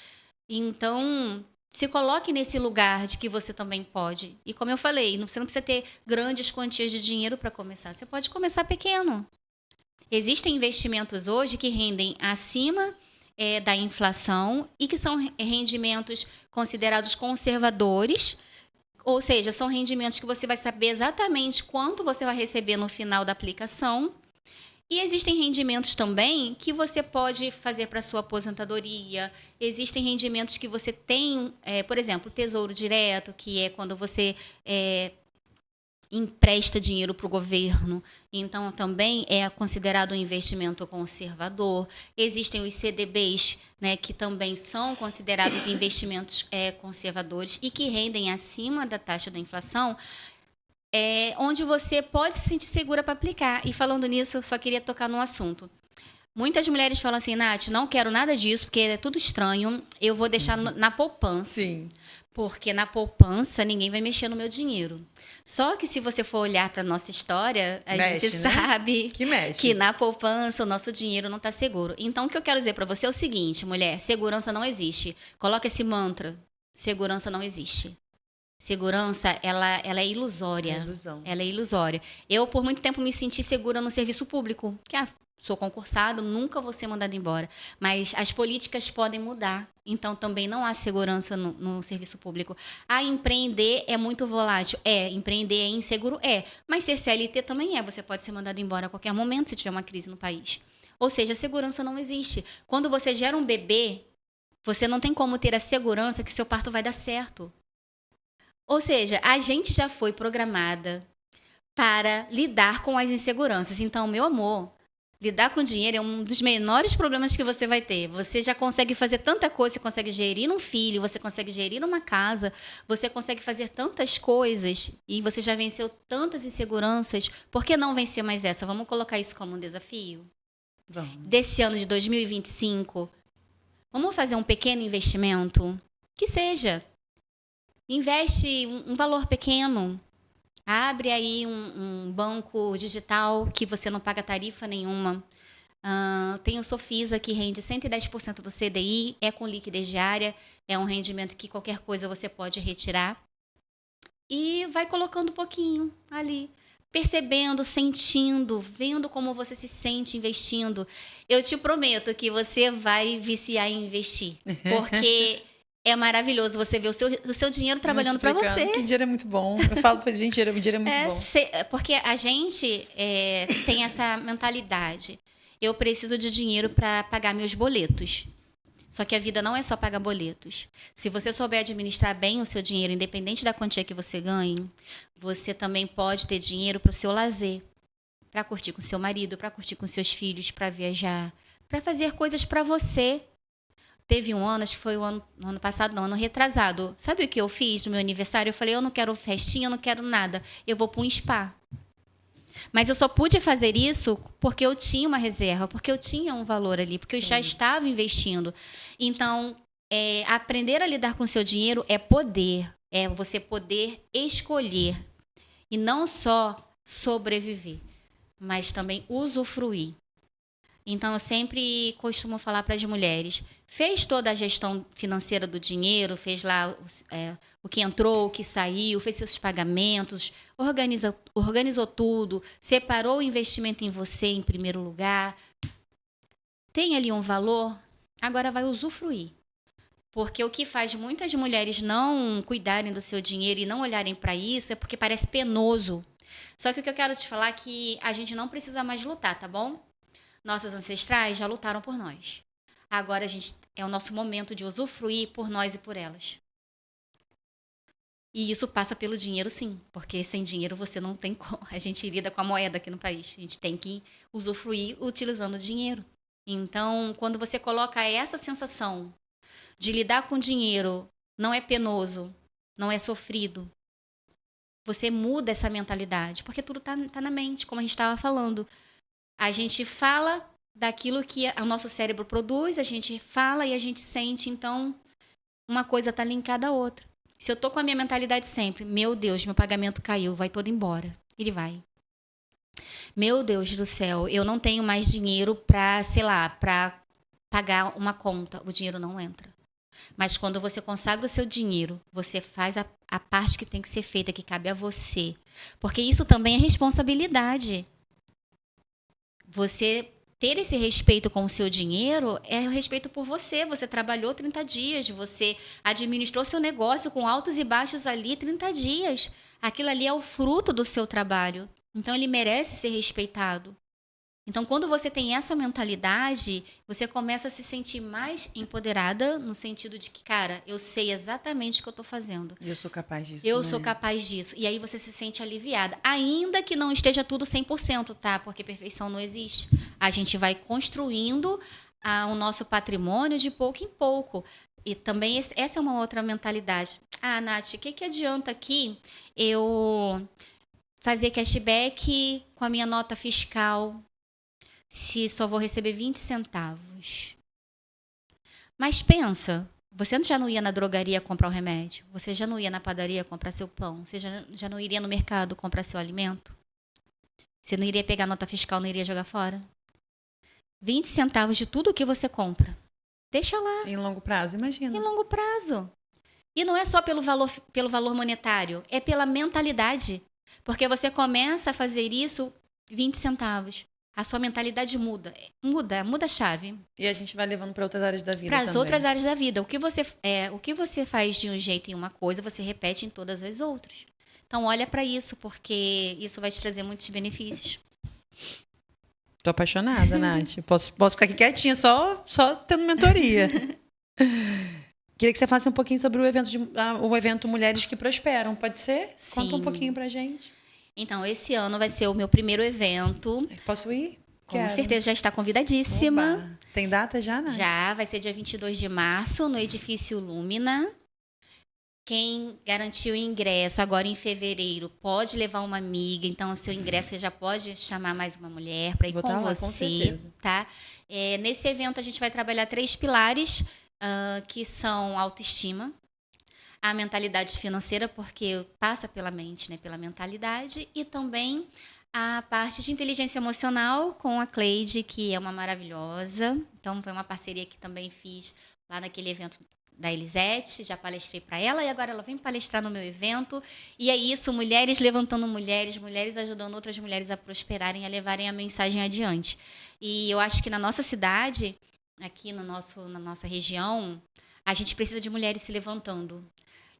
Speaker 2: Então, se coloque nesse lugar de que você também pode. E como eu falei, você não precisa ter grandes quantias de dinheiro para começar. Você pode começar pequeno. Existem investimentos hoje que rendem acima da inflação e que são rendimentos considerados conservadores, ou seja, são rendimentos que você vai saber exatamente quanto você vai receber no final da aplicação. E existem rendimentos também que você pode fazer para sua aposentadoria. Existem rendimentos que você tem, por exemplo, Tesouro Direto, que é quando você empresta dinheiro para o governo, então também é considerado um investimento conservador. Existem os CDBs, né, que também são considerados investimentos conservadores e que rendem acima da taxa da inflação, onde você pode se sentir segura para aplicar. E falando nisso, eu só queria tocar num assunto. Muitas mulheres falam assim, Nath, não quero nada disso, porque é tudo estranho, eu vou deixar na poupança.
Speaker 1: Sim.
Speaker 2: Porque na poupança ninguém vai mexer no meu dinheiro. Só que se você for olhar para a nossa história, a gente sabe que na poupança o nosso dinheiro não está seguro. Então, o que eu quero dizer para você é o seguinte, mulher, segurança não existe. Coloca esse mantra, segurança não existe. Segurança, ela é ilusória. Ela é ilusória. Eu, por muito tempo, me senti segura no serviço público, que sou concursado, nunca vou ser mandado embora. Mas as políticas podem mudar. Então, também não há segurança no serviço público. Empreender é muito volátil. Empreender é inseguro? Mas ser CLT também é. Você pode ser mandado embora a qualquer momento se tiver uma crise no país. Ou seja, a segurança não existe. Quando você gera um bebê, você não tem como ter a segurança que seu parto vai dar certo. Ou seja, a gente já foi programada para lidar com as inseguranças. Então, meu amor, lidar com dinheiro é um dos menores problemas que você vai ter. Você já consegue fazer tanta coisa, você consegue gerir um filho, você consegue gerir uma casa, você consegue fazer tantas coisas e você já venceu tantas inseguranças. Por que não vencer mais essa? Vamos colocar isso como um desafio?
Speaker 1: Vamos.
Speaker 2: Desse ano de 2025, vamos fazer um pequeno investimento? Que seja. Investe um valor pequeno. Abre aí um banco digital que você não paga tarifa nenhuma. Tem o Sofisa, que rende 110% do CDI, é com liquidez diária, é um rendimento que qualquer coisa você pode retirar. E vai colocando um pouquinho ali, percebendo, sentindo, vendo como você se sente investindo. Eu te prometo que você vai viciar em investir, porque é maravilhoso você ver o seu dinheiro trabalhando para você.
Speaker 1: Que dinheiro é muito bom. Eu falo pra gente, dinheiro é muito bom.
Speaker 2: Porque a gente tem essa mentalidade. Eu preciso de dinheiro para pagar meus boletos. Só que a vida não é só pagar boletos. Se você souber administrar bem o seu dinheiro, independente da quantia que você ganhe, você também pode ter dinheiro para o seu lazer. Para curtir com seu marido, para curtir com seus filhos, para viajar, para fazer coisas para você. Teve um ano, acho que foi o ano passado, não, ano retrasado. Sabe o que eu fiz no meu aniversário? Eu falei, eu não quero festinha, eu não quero nada. Eu vou para um spa. Mas eu só pude fazer isso porque eu tinha uma reserva, porque eu tinha um valor ali, porque eu já estava investindo. Então, aprender a lidar com o seu dinheiro é poder. É você poder escolher. E não só sobreviver, mas também usufruir. Então, eu sempre costumo falar para as mulheres, fez toda a gestão financeira do dinheiro, fez lá o que entrou, o que saiu, fez seus pagamentos, organizou tudo, separou o investimento em você em primeiro lugar, tem ali um valor, agora vai usufruir. Porque o que faz muitas mulheres não cuidarem do seu dinheiro e não olharem para isso é porque parece penoso. Só que o que eu quero te falar é que a gente não precisa mais lutar, tá bom? Nossas ancestrais já lutaram por nós. Agora é o nosso momento de usufruir por nós e por elas. E isso passa pelo dinheiro, sim. Porque sem dinheiro você não tem como. A gente lida com a moeda aqui no país. A gente tem que usufruir utilizando o dinheiro. Então, quando você coloca essa sensação de lidar com dinheiro, não é penoso, não é sofrido, você muda essa mentalidade. Porque tudo tá na mente, como a gente estava falando. A gente fala daquilo que o nosso cérebro produz, a gente fala e a gente sente, então uma coisa está linkada à outra. Se eu tô com a minha mentalidade sempre, meu Deus, meu pagamento caiu, vai todo embora. Ele vai. Meu Deus do céu, eu não tenho mais dinheiro para, sei lá, para pagar uma conta. O dinheiro não entra. Mas quando você consagra o seu dinheiro, você faz a parte que tem que ser feita, que cabe a você. Porque isso também é responsabilidade. Você ter esse respeito com o seu dinheiro é o respeito por você. Você trabalhou 30 dias, você administrou seu negócio com altos e baixos ali 30 dias. Aquilo ali é o fruto do seu trabalho. Então, ele merece ser respeitado. Então, quando você tem essa mentalidade, você começa a se sentir mais empoderada no sentido de que, cara, eu sei exatamente o que eu estou fazendo.
Speaker 1: Eu sou capaz disso.
Speaker 2: Eu sou capaz disso. E aí você se sente aliviada. Ainda que não esteja tudo 100%, tá? Porque perfeição não existe. A gente vai construindo o nosso patrimônio de pouco em pouco. E também essa é uma outra mentalidade. Ah, Nath, o que adianta aqui eu fazer cashback com a minha nota fiscal se só vou receber 20 centavos? Mas pensa, você já não ia na drogaria comprar o remédio? Você já não ia na padaria comprar seu pão? Você já não iria no mercado comprar seu alimento? Você não iria pegar nota fiscal, não iria jogar fora? 20 centavos de tudo que você compra. Deixa lá.
Speaker 1: Em longo prazo, imagina.
Speaker 2: Em longo prazo. E não é só pelo valor monetário, é pela mentalidade. Porque você começa a fazer isso 20 centavos. A sua mentalidade muda a chave.
Speaker 1: E a gente vai levando para outras áreas da vida
Speaker 2: também.
Speaker 1: Para
Speaker 2: as outras áreas da vida. O que você faz de um jeito em uma coisa, você repete em todas as outras. Então, olha para isso, porque isso vai te trazer muitos benefícios.
Speaker 1: Tô apaixonada, Nath. Posso ficar aqui quietinha, só tendo mentoria. Queria que você falasse um pouquinho sobre o evento Mulheres que Prosperam. Pode ser?
Speaker 2: Sim.
Speaker 1: Conta um pouquinho pra gente.
Speaker 2: Então, esse ano vai ser o meu primeiro evento.
Speaker 1: Posso ir?
Speaker 2: Com certeza, já está convidadíssima.
Speaker 1: Oba. Tem data já, Nath?
Speaker 2: Já, vai ser dia 22 de março, no Edifício Lúmina. Quem garantiu o ingresso agora em fevereiro pode levar uma amiga. Então, o seu ingresso você já pode chamar mais uma mulher para ir com você. Com certeza. Tá? Nesse evento, a gente vai trabalhar 3 pilares, que são autoestima, a mentalidade financeira, porque passa pela mente, né, pela mentalidade, e também a parte de inteligência emocional com a Cleide, que é uma maravilhosa. Então, foi uma parceria que também fiz lá naquele evento da Elisete, já palestrei para ela, e agora ela vem palestrar no meu evento. E é isso, mulheres levantando mulheres, mulheres ajudando outras mulheres a prosperarem, a levarem a mensagem adiante. E eu acho que na nossa cidade, aqui na nossa região, a gente precisa de mulheres se levantando.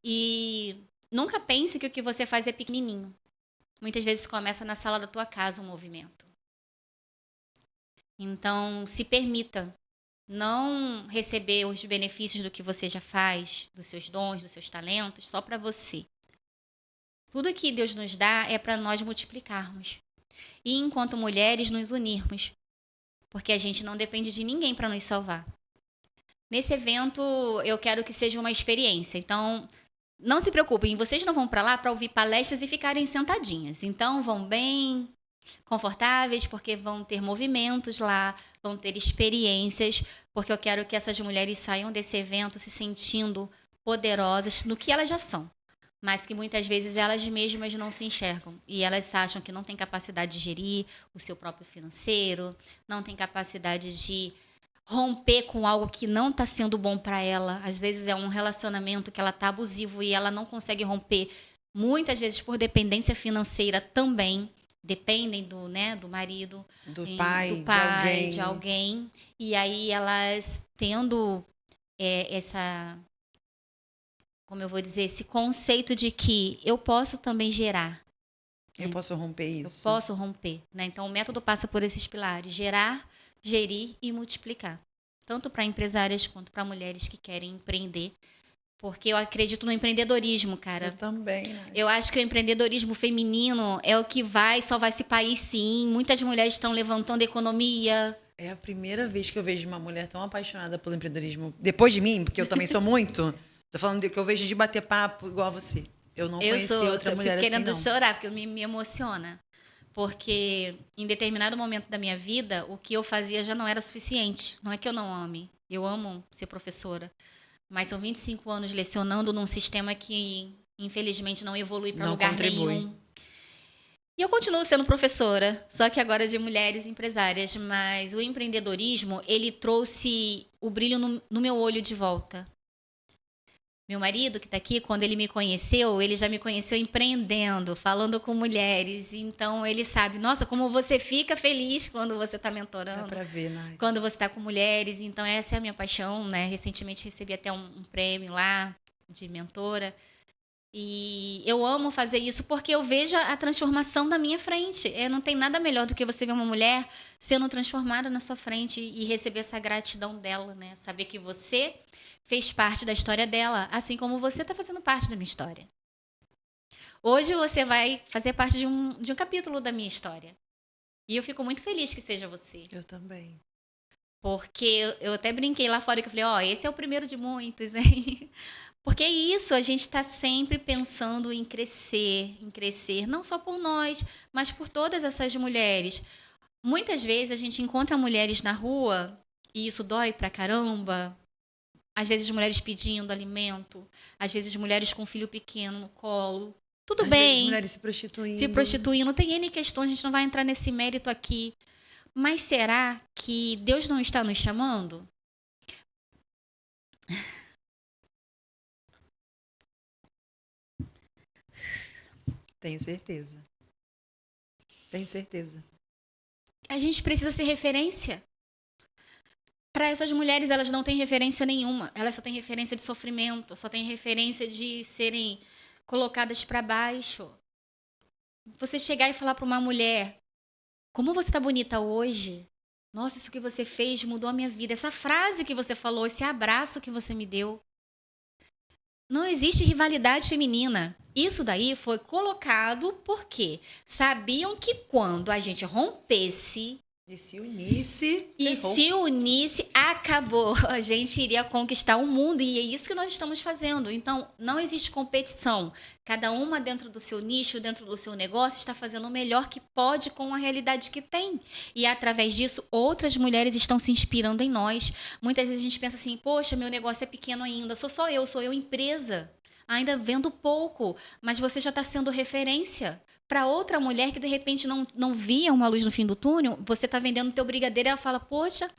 Speaker 2: E nunca pense que o que você faz é pequenininho. Muitas vezes começa na sala da tua casa um movimento. Então, se permita não receber os benefícios do que você já faz, dos seus dons, dos seus talentos, só para você. Tudo que Deus nos dá é para nós multiplicarmos. E, enquanto mulheres, nos unirmos. Porque a gente não depende de ninguém para nos salvar. Nesse evento, eu quero que seja uma experiência. Então, não se preocupem, vocês não vão para lá para ouvir palestras e ficarem sentadinhas. Então, vão bem confortáveis, porque vão ter movimentos lá, vão ter experiências, porque eu quero que essas mulheres saiam desse evento se sentindo poderosas no que elas já são. mas que muitas vezes elas mesmas não se enxergam. E elas acham que não têm capacidade de gerir o seu próprio financeiro, não têm capacidade de romper com algo que não está sendo bom para ela. Às vezes é um relacionamento que ela está abusivo e ela não consegue romper, muitas vezes por dependência financeira também. Dependem do marido,
Speaker 1: Do pai,
Speaker 2: de alguém. E aí elas tendo como eu vou dizer, esse conceito de que eu posso também gerar.
Speaker 1: Eu posso romper isso.
Speaker 2: Eu posso romper. Né? Então, o método passa por esses pilares: gerar, gerir e multiplicar. Tanto para empresárias quanto para mulheres que querem empreender. Porque eu acredito no empreendedorismo, cara.
Speaker 1: Eu também. Né?
Speaker 2: Eu acho que o empreendedorismo feminino é o que vai salvar esse país, sim. Muitas mulheres estão levantando a economia.
Speaker 1: É a primeira vez que eu vejo uma mulher tão apaixonada pelo empreendedorismo. Depois de mim, porque eu também sou muito. Tô falando que eu vejo de bater papo igual a você. Eu não conheci outra mulher assim, não.
Speaker 2: Eu fico querendo chorar, porque me emociona. Porque em determinado momento da minha vida, o que eu fazia já não era suficiente. Não é que eu não ame. Eu amo ser professora. Mas são 25 anos lecionando num sistema que, infelizmente, não evolui para lugar nenhum. E eu continuo sendo professora, só que agora de mulheres empresárias. Mas o empreendedorismo, ele trouxe o brilho no meu olho de volta. Meu marido, que está aqui, quando ele me conheceu, ele já me conheceu empreendendo, falando com mulheres. Então, ele sabe, nossa, como você fica feliz quando você está mentorando.
Speaker 1: Dá para ver, Nath.
Speaker 2: Quando você está com mulheres. Então, essa é a minha paixão, né? Recentemente, recebi até um prêmio lá de mentora. E eu amo fazer isso porque eu vejo a transformação da minha frente. Não tem nada melhor do que você ver uma mulher sendo transformada na sua frente e receber essa gratidão dela, né? Saber que você fez parte da história dela, assim como você está fazendo parte da minha história. Hoje você vai fazer parte de um capítulo da minha história. E eu fico muito feliz que seja você.
Speaker 1: Eu também.
Speaker 2: Porque eu até brinquei lá fora, que eu falei, esse é o primeiro de muitos, hein? Porque é isso, a gente está sempre pensando em crescer, não só por nós, mas por todas essas mulheres. Muitas vezes a gente encontra mulheres na rua, e isso dói pra caramba. Às vezes mulheres pedindo alimento, às vezes mulheres com filho pequeno no colo. Tudo
Speaker 1: Às
Speaker 2: bem.
Speaker 1: vezes mulheres se prostituindo.
Speaker 2: Se prostituindo. Tem N questões, a gente não vai entrar nesse mérito aqui. Mas será que Deus não está nos chamando?
Speaker 1: Tenho certeza. Tenho certeza.
Speaker 2: A gente precisa ser referência. Para essas mulheres, elas não têm referência nenhuma. Elas só têm referência de sofrimento, só têm referência de serem colocadas para baixo. Você chegar e falar para uma mulher, como você tá bonita hoje? Nossa, isso que você fez mudou a minha vida. Essa frase que você falou, esse abraço que você me deu. Não existe rivalidade feminina. Isso daí foi colocado porque sabiam que quando a gente rompesse
Speaker 1: e se unisse,
Speaker 2: acabou. A gente iria conquistar o mundo e é isso que nós estamos fazendo. Então, não existe competição. Cada uma dentro do seu nicho, dentro do seu negócio, está fazendo o melhor que pode com a realidade que tem. E através disso, outras mulheres estão se inspirando em nós. Muitas vezes a gente pensa assim, poxa, meu negócio é pequeno ainda, sou eu empresa. Ainda vendo pouco, mas você já está sendo referência. Para outra mulher que de repente não via uma luz no fim do túnel, você está vendendo o teu brigadeiro e ela fala, poxa,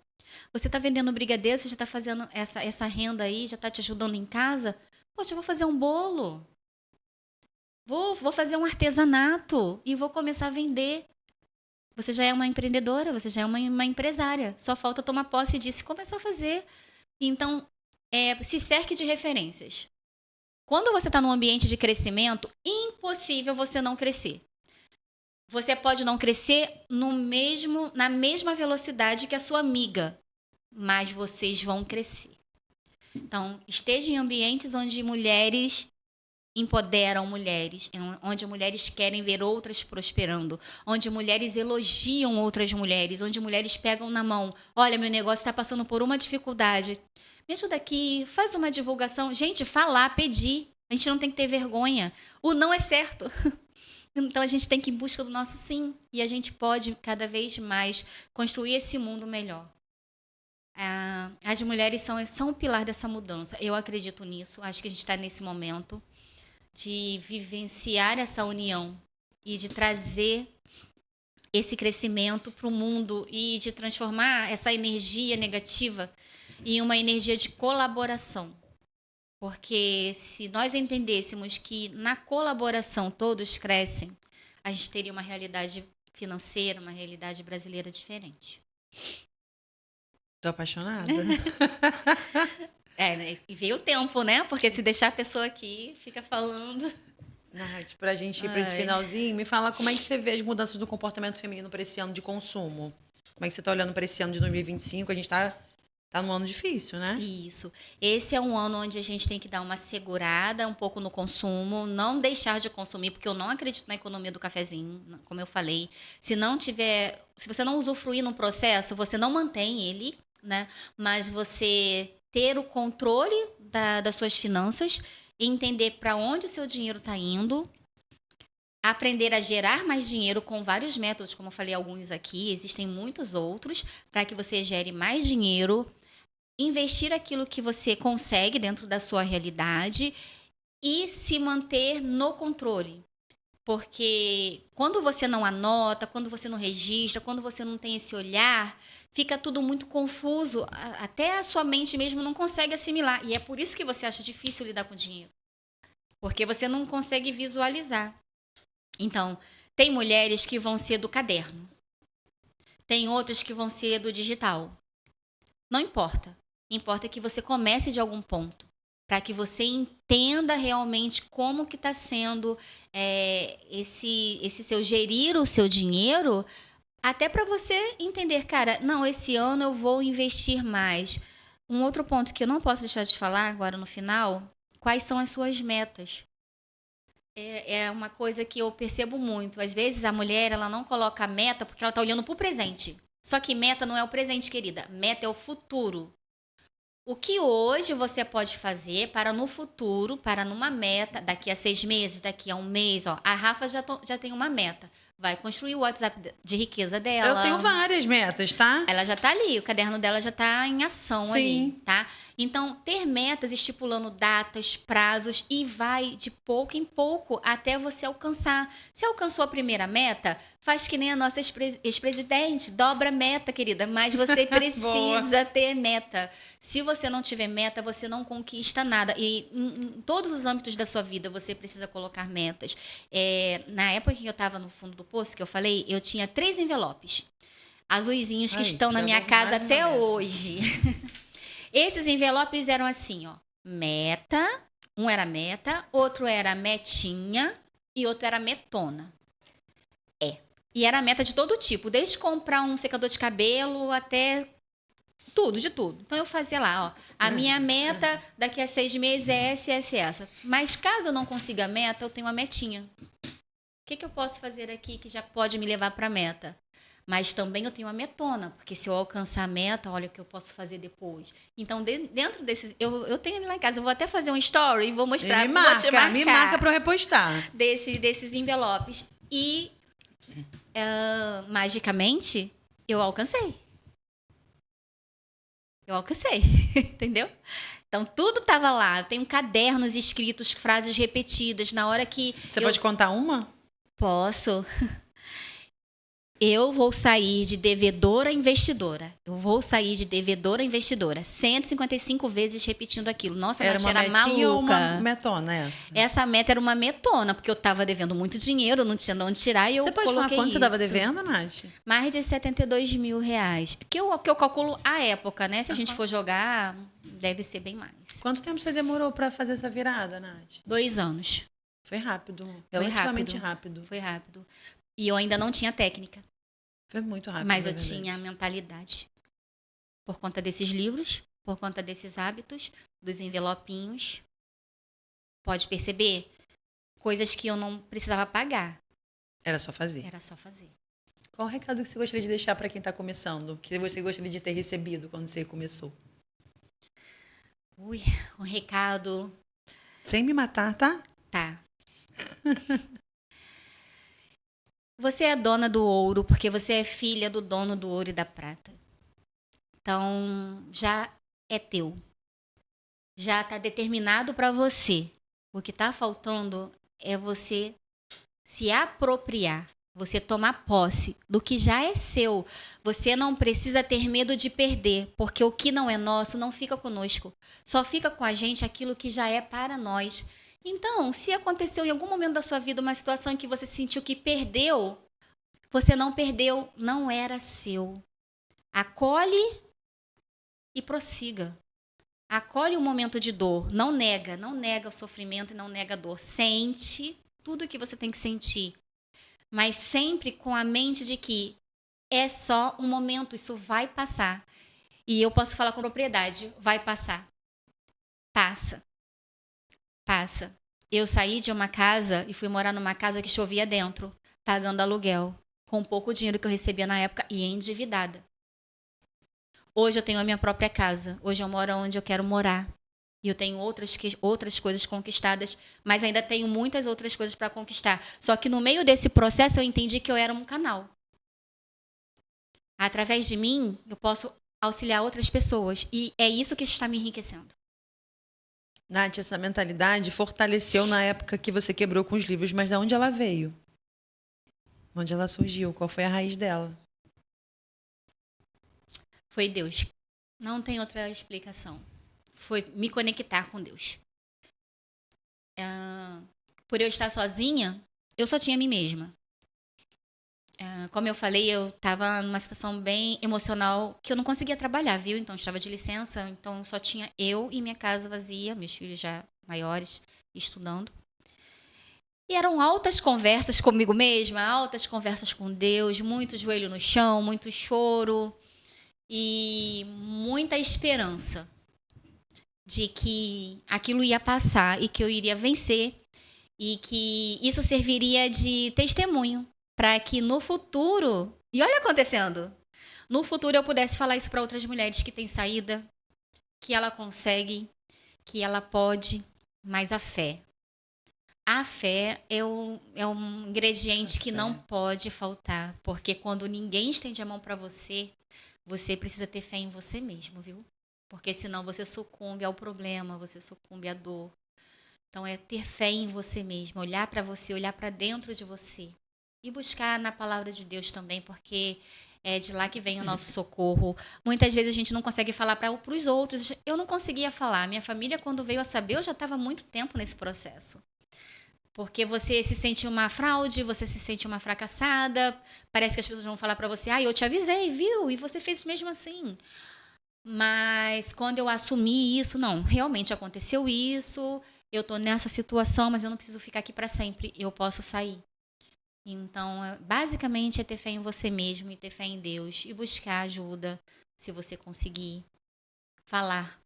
Speaker 2: você está vendendo brigadeiro, você já está fazendo essa renda aí, já está te ajudando em casa? Poxa, eu vou fazer um bolo. Vou fazer um artesanato e vou começar a vender. Você já é uma empreendedora, você já é uma empresária. Só falta tomar posse disso e começar a fazer. Então, se cerque de referências. Quando você está num ambiente de crescimento, impossível você não crescer. Você pode não crescer na mesma velocidade que a sua amiga, mas vocês vão crescer. Então, esteja em ambientes onde mulheres empoderam mulheres, onde mulheres querem ver outras prosperando, onde mulheres elogiam outras mulheres, onde mulheres pegam na mão, olha, meu negócio está passando por uma dificuldade. Me ajuda aqui, faz uma divulgação. Gente, falar, pedir. A gente não tem que ter vergonha. O não é certo. Então, a gente tem que ir em busca do nosso sim. E a gente pode, cada vez mais, construir esse mundo melhor. As mulheres são o pilar dessa mudança. Eu acredito nisso. Acho que a gente está nesse momento de vivenciar essa união e de trazer esse crescimento para o mundo e de transformar essa energia negativa em uma energia de colaboração. Porque se nós entendêssemos que na colaboração todos crescem, a gente teria uma realidade financeira, uma realidade brasileira diferente.
Speaker 1: Tô apaixonada.
Speaker 2: Né? E veio o tempo, né? Porque se deixar a pessoa aqui, fica falando.
Speaker 1: Nath, pra gente ir pra esse finalzinho, me fala como é que você vê as mudanças do comportamento feminino para esse ano de consumo. Como é que você tá olhando para esse ano de 2025? A gente tá num ano difícil, né?
Speaker 2: Isso. Esse é um ano onde a gente tem que dar uma segurada um pouco no consumo, não deixar de consumir, porque eu não acredito na economia do cafezinho, como eu falei. Se você não usufruir no processo, você não mantém ele, né? Mas você ter o controle das suas finanças, entender para onde o seu dinheiro está indo, aprender a gerar mais dinheiro com vários métodos, como eu falei alguns aqui, existem muitos outros, para que você gere mais dinheiro, investir aquilo que você consegue dentro da sua realidade e se manter no controle. Porque quando você não anota, quando você não registra, quando você não tem esse olhar, fica tudo muito confuso. Até a sua mente mesmo não consegue assimilar. E é por isso que você acha difícil lidar com dinheiro. Porque você não consegue visualizar. Então, tem mulheres que vão ser do caderno. Tem outras que vão ser do digital. Não importa. Importa que você comece de algum ponto. Para que você entenda realmente como que está sendo esse seu gerir o seu dinheiro, até para você entender, cara, não, esse ano eu vou investir mais. Um outro ponto que eu não posso deixar de falar agora no final, quais são as suas metas? É uma coisa que eu percebo muito. Às vezes a mulher ela não coloca a meta porque ela está olhando para o presente. Só que meta não é o presente, querida. Meta é o futuro. O que hoje você pode fazer para no futuro, para numa meta, daqui a 6 meses, daqui a um mês, ó, a Rafa já tem uma meta. Vai construir o WhatsApp de riqueza dela.
Speaker 1: Eu tenho várias metas, tá?
Speaker 2: Ela já tá ali, o caderno dela já tá em ação. Sim. Ali, tá? Então, ter metas estipulando datas, prazos e vai de pouco em pouco até você alcançar. Se alcançou a primeira meta, faz que nem a nossa ex-presidente, dobra a meta, querida, mas você precisa ter meta. Se você não tiver meta, você não conquista nada. E em todos os âmbitos da sua vida, você precisa colocar metas. Na época que eu estava no fundo do poço, que eu falei, eu tinha 3 envelopes azuizinhos que estão na minha casa até hoje. Esses envelopes eram assim, ó, meta, um era meta, outro era metinha e outro era metona. E era meta de todo tipo, desde comprar um secador de cabelo até tudo, de tudo. Então eu fazia lá, ó, a minha meta daqui a 6 meses é essa. Mas caso eu não consiga a meta, eu tenho uma metinha. O que eu posso fazer aqui que já pode me levar para a meta? Mas também eu tenho uma metona, porque se eu alcançar a meta, olha o que eu posso fazer depois. Então, dentro desses... Eu tenho ele lá em casa, eu vou até fazer um story e vou mostrar.
Speaker 1: Me marca para eu repostar.
Speaker 2: Desses envelopes. E, magicamente, eu alcancei. Entendeu? Então, tudo estava lá. Tem cadernos escritos, frases repetidas. Na hora que...
Speaker 1: Você pode contar uma?
Speaker 2: Posso. Eu vou sair de devedora a investidora. 155 vezes repetindo aquilo. Nossa,
Speaker 1: era
Speaker 2: Nath,
Speaker 1: uma
Speaker 2: era
Speaker 1: metinha
Speaker 2: maluca.
Speaker 1: Ou uma metona essa?
Speaker 2: Essa meta era uma metona, porque eu estava devendo muito dinheiro, não tinha de onde tirar e eu coloquei isso.
Speaker 1: Você pode falar quanto você estava devendo, Nath?
Speaker 2: Mais de R$72 mil. Que eu calculo a época, né? Se a gente for jogar, deve ser bem mais.
Speaker 1: Quanto tempo você demorou para fazer essa virada, Nath?
Speaker 2: 2 anos.
Speaker 1: Foi rápido. Relativamente rápido.
Speaker 2: Foi rápido. E eu ainda não tinha técnica.
Speaker 1: Foi muito rápido.
Speaker 2: Mas eu tinha a mentalidade. Por conta desses livros, por conta desses hábitos, dos envelopinhos. Pode perceber? Coisas que eu não precisava pagar.
Speaker 1: Era só fazer. Qual o recado que você gostaria de deixar para quem está começando? Que você gostaria de ter recebido quando você começou?
Speaker 2: Um recado...
Speaker 1: Sem me matar, tá?
Speaker 2: Tá. Você é dona do ouro porque você é filha do dono do ouro e da prata. Então, já é teu. Já está determinado para você. O que está faltando é você se apropriar, você tomar posse do que já é seu. Você não precisa ter medo de perder, porque o que não é nosso não fica conosco. Só fica com a gente aquilo que já é para nós. Então, se aconteceu em algum momento da sua vida uma situação em que você sentiu que perdeu, você não perdeu, não era seu. Acolhe e prossiga. Acolhe o momento de dor, não nega o sofrimento e não nega a dor. Sente tudo o que você tem que sentir, mas sempre com a mente de que é só um momento, isso vai passar. E eu posso falar com propriedade, vai passar. Passa. Passa. Eu saí de uma casa e fui morar numa casa que chovia dentro, pagando aluguel, com pouco dinheiro que eu recebia na época e endividada. Hoje eu tenho a minha própria casa. Hoje eu moro onde eu quero morar. E eu tenho outras coisas conquistadas, mas ainda tenho muitas outras coisas para conquistar. Só que no meio desse processo eu entendi que eu era um canal. Através de mim, eu posso auxiliar outras pessoas. E é isso que está me enriquecendo.
Speaker 1: Nath, essa mentalidade fortaleceu na época que você quebrou com os livros, mas de onde ela veio? Onde ela surgiu? Qual foi a raiz dela?
Speaker 2: Foi Deus. Não tem outra explicação. Foi me conectar com Deus. Por eu estar sozinha, eu só tinha a mim mesma. Como eu falei, eu estava numa situação bem emocional que eu não conseguia trabalhar, viu? Então, eu estava de licença, então só tinha eu e minha casa vazia, meus filhos já maiores, estudando. E eram altas conversas comigo mesma, altas conversas com Deus, muito joelho no chão, muito choro e muita esperança de que aquilo ia passar e que eu iria vencer e que isso serviria de testemunho para que no futuro, e olha acontecendo, no futuro eu pudesse falar isso para outras mulheres que têm saída, que ela consegue, que ela pode, mas a fé é um ingrediente que não pode faltar, porque quando ninguém estende a mão para você, você precisa ter fé em você mesmo, viu? Porque senão você sucumbe ao problema, você sucumbe à dor. Então é ter fé em você mesmo, olhar para você, olhar para dentro de você. E buscar na palavra de Deus também, porque é de lá que vem o nosso socorro. Muitas vezes a gente não consegue falar para os outros. Eu não conseguia falar. Minha família, quando veio a saber, eu já estava há muito tempo nesse processo. Porque você se sente uma fraude, você se sente uma fracassada. Parece que as pessoas vão falar para você, eu te avisei, viu? E você fez mesmo assim. Mas quando eu assumi isso, não, realmente aconteceu isso. Eu tô nessa situação, mas eu não preciso ficar aqui para sempre. Eu posso sair. Então, basicamente é ter fé em você mesmo e ter fé em Deus e buscar ajuda, se você conseguir. Falar.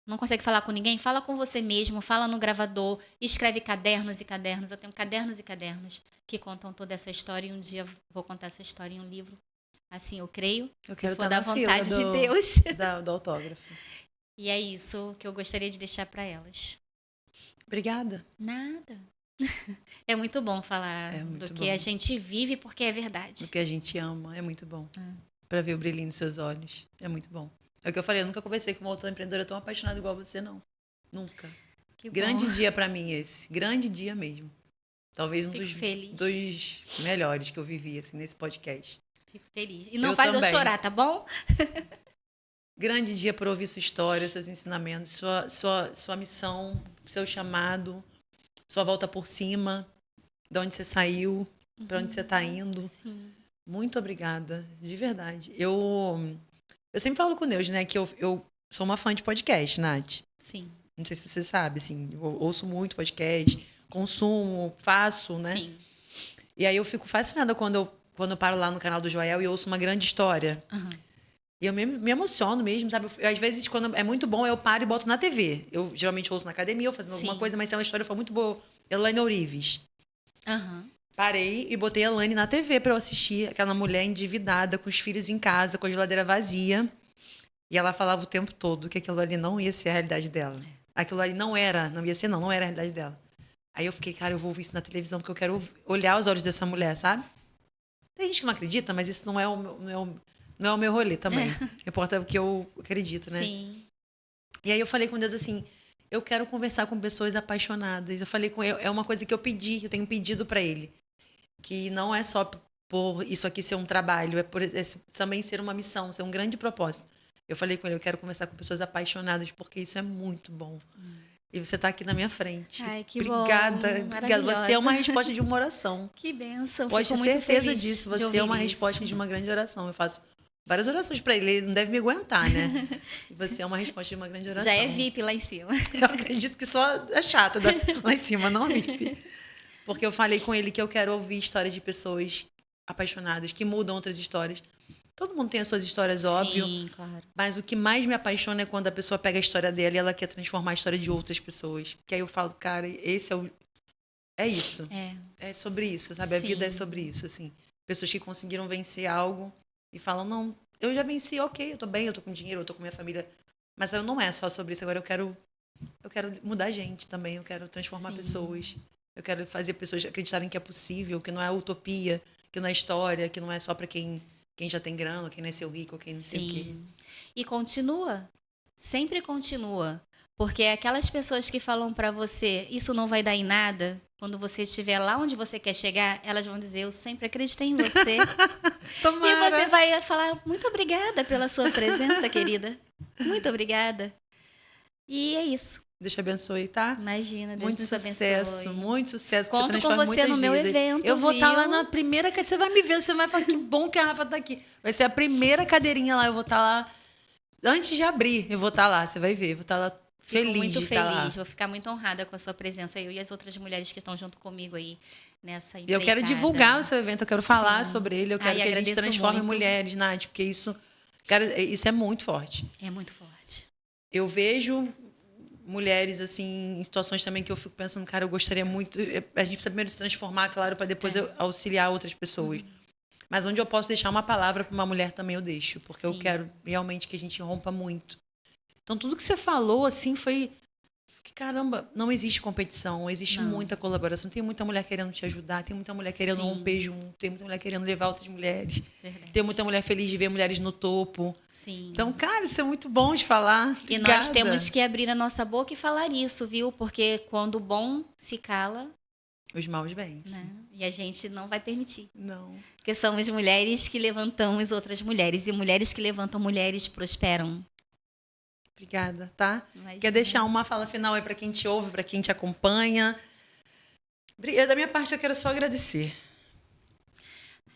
Speaker 2: Não consegue falar com ninguém? Fala com você mesmo, fala no gravador, escreve cadernos e cadernos. Eu tenho cadernos e cadernos que contam toda essa história e um dia vou contar essa história em um livro. Assim, eu creio, se for da vontade de Deus.
Speaker 1: Do autógrafo.
Speaker 2: E é isso que eu gostaria de deixar para elas.
Speaker 1: Obrigada.
Speaker 2: Nada. É muito bom falar do que a gente vive porque é verdade.
Speaker 1: Do que a gente ama, é muito bom. Para ver o brilhinho nos seus olhos, é muito bom. É o que eu falei, eu nunca conversei com uma outra empreendedora tão apaixonada igual você, não. Nunca. Que grande dia para mim esse. Grande dia mesmo. Talvez um dos melhores que eu vivi assim, nesse podcast.
Speaker 2: Fico feliz. E não faz eu chorar, tá bom?
Speaker 1: Grande dia por ouvir sua história, seus ensinamentos, sua missão, seu chamado, sua volta por cima, de onde você saiu, para onde você está indo.
Speaker 2: Sim.
Speaker 1: Muito obrigada, de verdade. Eu sempre falo com Deus, né, que eu sou uma fã de podcast, Nath.
Speaker 2: Sim.
Speaker 1: Não sei se você sabe, assim, eu ouço muito podcast, consumo, faço, né?
Speaker 2: Sim.
Speaker 1: E aí eu fico fascinada quando eu paro lá no canal do Joel e ouço uma grande história. E eu me emociono mesmo, sabe? Às vezes, quando é muito bom, eu paro e boto na TV. Eu geralmente ouço na academia, ou fazendo alguma coisa, mas se é uma história for muito boa, Elaine Ourives. Parei e botei a Elaine na TV pra eu assistir. Aquela mulher endividada, com os filhos em casa, com a geladeira vazia. E ela falava o tempo todo que aquilo ali não ia ser a realidade dela. Aquilo ali não era a realidade dela. Aí eu fiquei, cara, eu vou ouvir isso na televisão, porque eu quero olhar os olhos dessa mulher, sabe? Tem gente que não acredita, mas isso não é o meu rolê também. Importa o que eu acredito, né?
Speaker 2: Sim.
Speaker 1: E aí eu falei com Deus assim, eu quero conversar com pessoas apaixonadas. Eu falei com ele, é uma coisa que eu tenho pedido para ele. Que não é só por isso aqui ser um trabalho, é por também ser uma missão, ser um grande propósito. Eu falei com ele, eu quero conversar com pessoas apaixonadas, porque isso é muito bom. E você está aqui na minha frente.
Speaker 2: Ai, que
Speaker 1: obrigada,
Speaker 2: bom,
Speaker 1: obrigada. Você é uma resposta de uma oração.
Speaker 2: Que bênção.
Speaker 1: Pode ter
Speaker 2: Fico muito
Speaker 1: certeza
Speaker 2: feliz
Speaker 1: disso.
Speaker 2: de
Speaker 1: Você é uma
Speaker 2: ouvir
Speaker 1: resposta
Speaker 2: isso.
Speaker 1: de uma grande oração. Eu faço várias orações para ele. Ele não deve me aguentar, né? E você é uma resposta de uma grande oração.
Speaker 2: Já é VIP lá em cima.
Speaker 1: Eu acredito que só a chata lá em cima, não a VIP. Porque eu falei com ele que eu quero ouvir histórias de pessoas apaixonadas, que mudam outras histórias. Todo mundo tem as suas histórias, óbvio.
Speaker 2: Sim, claro.
Speaker 1: Mas o que mais me apaixona é quando a pessoa pega a história dela e ela quer transformar a história de outras pessoas. Que aí eu falo, cara, esse é o... É isso. É sobre isso, sabe? A
Speaker 2: Sim.
Speaker 1: vida é sobre isso, assim. Pessoas que conseguiram vencer algo e falam, não, eu já venci, ok, eu tô bem, eu tô com dinheiro, eu tô com minha família. Mas eu não é só sobre isso. Agora eu quero mudar gente também, eu quero transformar
Speaker 2: Sim.
Speaker 1: pessoas. Eu quero fazer pessoas acreditarem que é possível, que não é utopia, que não é história, que não é só para quem já tem grana, quem nasceu rico, quem não sei o quê.
Speaker 2: E continua. Sempre continua. Porque aquelas pessoas que falam pra você, isso não vai dar em nada, quando você estiver lá onde você quer chegar, elas vão dizer, eu sempre acreditei em você.
Speaker 1: Tomara.
Speaker 2: E você vai falar, muito obrigada pela sua presença, querida. Muito obrigada. E é isso.
Speaker 1: Deus te abençoe, tá?
Speaker 2: Imagina, Deus
Speaker 1: Muito
Speaker 2: nos
Speaker 1: sucesso,
Speaker 2: abençoe.
Speaker 1: muito sucesso.
Speaker 2: Conto
Speaker 1: você
Speaker 2: com
Speaker 1: transforma
Speaker 2: você no
Speaker 1: muitas
Speaker 2: meu
Speaker 1: vidas.
Speaker 2: evento,
Speaker 1: Eu vou estar lá
Speaker 2: viu?
Speaker 1: na primeira cadeira. Você vai me ver, você vai falar que bom que a Rafa tá aqui. Vai ser a primeira cadeirinha lá. Eu vou estar lá. Antes de abrir, eu vou estar lá. Você vai ver. Eu vou estar lá
Speaker 2: Fico
Speaker 1: feliz
Speaker 2: muito
Speaker 1: de estar lá.
Speaker 2: feliz, vou ficar muito honrada com a sua presença, eu e as outras mulheres que estão junto comigo aí nessa
Speaker 1: E eu quero
Speaker 2: empreitada.
Speaker 1: divulgar o seu evento, eu quero falar
Speaker 2: Sim.
Speaker 1: sobre ele, eu quero
Speaker 2: Ai,
Speaker 1: que a gente
Speaker 2: agradeço
Speaker 1: transforme
Speaker 2: muito.
Speaker 1: mulheres, Nath, porque isso, cara, isso é muito forte.
Speaker 2: É muito forte.
Speaker 1: Eu vejo mulheres, assim, em situações também que eu fico pensando, cara, eu gostaria muito... A gente precisa primeiro se transformar, claro, para depois eu auxiliar outras pessoas. Mas onde eu posso deixar uma palavra para uma mulher também eu deixo, porque eu
Speaker 2: Sim.
Speaker 1: quero realmente que a gente rompa muito. Então, tudo que você falou, assim, foi... Que, caramba, não existe competição, existe
Speaker 2: Não.
Speaker 1: muita colaboração. Tem muita mulher querendo te ajudar, tem muita mulher querendo
Speaker 2: Sim.
Speaker 1: romper junto, tem muita mulher querendo levar outras mulheres.
Speaker 2: Verdade.
Speaker 1: Tem muita mulher feliz de ver mulheres no topo.
Speaker 2: Sim.
Speaker 1: Então, cara, isso é muito bom de falar.
Speaker 2: E
Speaker 1: Obrigada.
Speaker 2: nós temos que abrir a nossa boca e falar isso, viu? Porque quando o bom se cala,
Speaker 1: Os maus bens.
Speaker 2: né? E a gente não vai permitir.
Speaker 1: Não.
Speaker 2: Porque somos mulheres que levantamos outras mulheres. E mulheres que levantam mulheres prosperam.
Speaker 1: Obrigada, tá?
Speaker 2: Imagina.
Speaker 1: Quer deixar uma fala final aí para quem te ouve, para quem te acompanha? Da minha parte, eu quero só agradecer.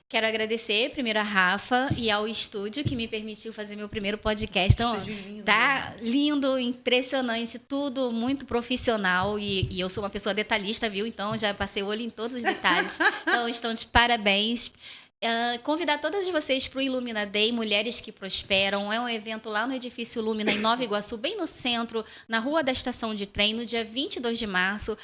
Speaker 2: Quero agradecer primeiro a Rafa e ao estúdio que me permitiu fazer meu primeiro podcast. Então,
Speaker 1: Estúdio lindo,
Speaker 2: tá lindo, impressionante, tudo muito profissional e eu sou uma pessoa detalhista, viu? Então já passei o olho em todos os detalhes. Então estão de parabéns. Convidar todas vocês para o Illumina Day, Mulheres que Prosperam. É um evento lá no Edifício Lumina, em Nova Iguaçu, bem no centro, na Rua da Estação de Trem, no dia 22 de março.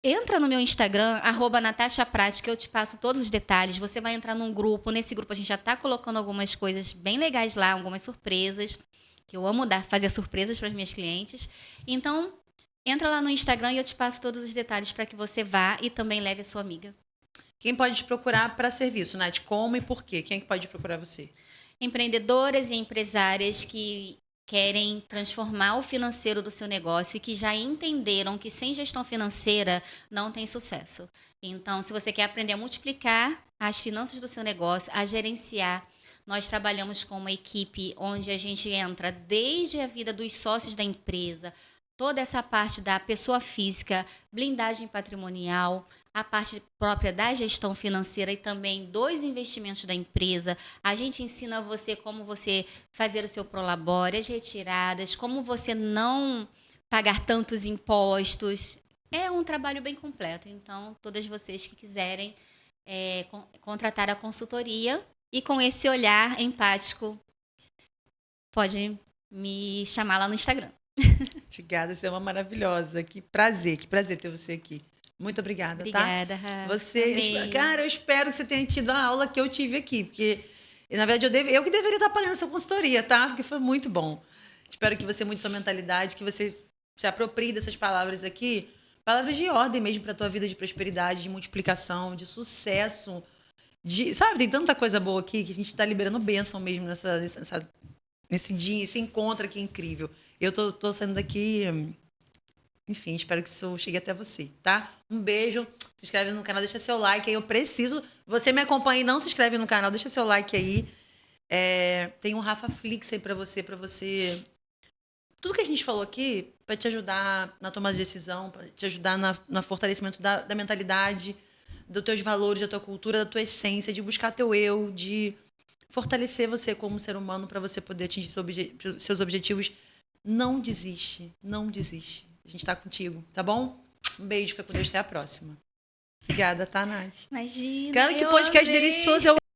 Speaker 2: Entra no meu Instagram, @NatashaPrática, eu te passo todos os detalhes. Você vai entrar num grupo. Nesse grupo a gente já está colocando algumas coisas bem legais lá, algumas surpresas, que eu amo fazer surpresas para as minhas clientes. Então, entra lá no Instagram e eu te passo todos os detalhes para que você vá e também leve a sua amiga.
Speaker 1: Quem pode te procurar para serviço, Nath? Como e por quê? Quem é que pode procurar você?
Speaker 2: Empreendedoras e empresárias que querem transformar o financeiro do seu negócio e que já entenderam que sem gestão financeira não tem sucesso. Então, se você quer aprender a multiplicar as finanças do seu negócio, a gerenciar, nós trabalhamos com uma equipe onde a gente entra desde a vida dos sócios da empresa, toda essa parte da pessoa física, blindagem patrimonial, a parte própria da gestão financeira e também dos investimentos da empresa. A gente ensina você como você fazer o seu prolabore, as retiradas, como você não pagar tantos impostos. É um trabalho bem completo. Então, todas vocês que quiserem contratar a consultoria e com esse olhar empático, pode me chamar lá no Instagram.
Speaker 1: Obrigada, você é uma maravilhosa. Que prazer ter você aqui. Muito obrigada,
Speaker 2: Obrigada,
Speaker 1: tá?
Speaker 2: Rafa.
Speaker 1: Você, cara, eu espero que você tenha tido a aula que eu tive aqui, porque, na verdade, eu que deveria estar pagando essa consultoria, tá? Porque foi muito bom. Espero que você mude sua mentalidade, que você se aproprie dessas palavras aqui, palavras de ordem mesmo para a tua vida de prosperidade, de multiplicação, de sucesso, sabe, tem tanta coisa boa aqui que a gente está liberando bênção mesmo nesse dia, esse encontro aqui incrível. Eu tô saindo daqui Enfim, espero que isso chegue até você, tá? Um beijo. Se inscreve no canal, deixa seu like aí. Eu preciso. Você me acompanha e não se inscreve no canal, deixa seu like aí. Tem um Rafa Flix aí pra você. Tudo que a gente falou aqui vai te ajudar na tomada de decisão, para te ajudar no fortalecimento da mentalidade, dos teus valores, da tua cultura, da tua essência, de buscar teu eu, de fortalecer você como ser humano para você poder atingir seus objetivos. Não desiste, não desiste. A gente tá contigo, tá bom? Um beijo, fica com Deus, até a próxima. Obrigada, tá, Nath?
Speaker 2: Imagina,
Speaker 1: Cara, que
Speaker 2: eu
Speaker 1: podcast
Speaker 2: amei.
Speaker 1: delicioso. Eu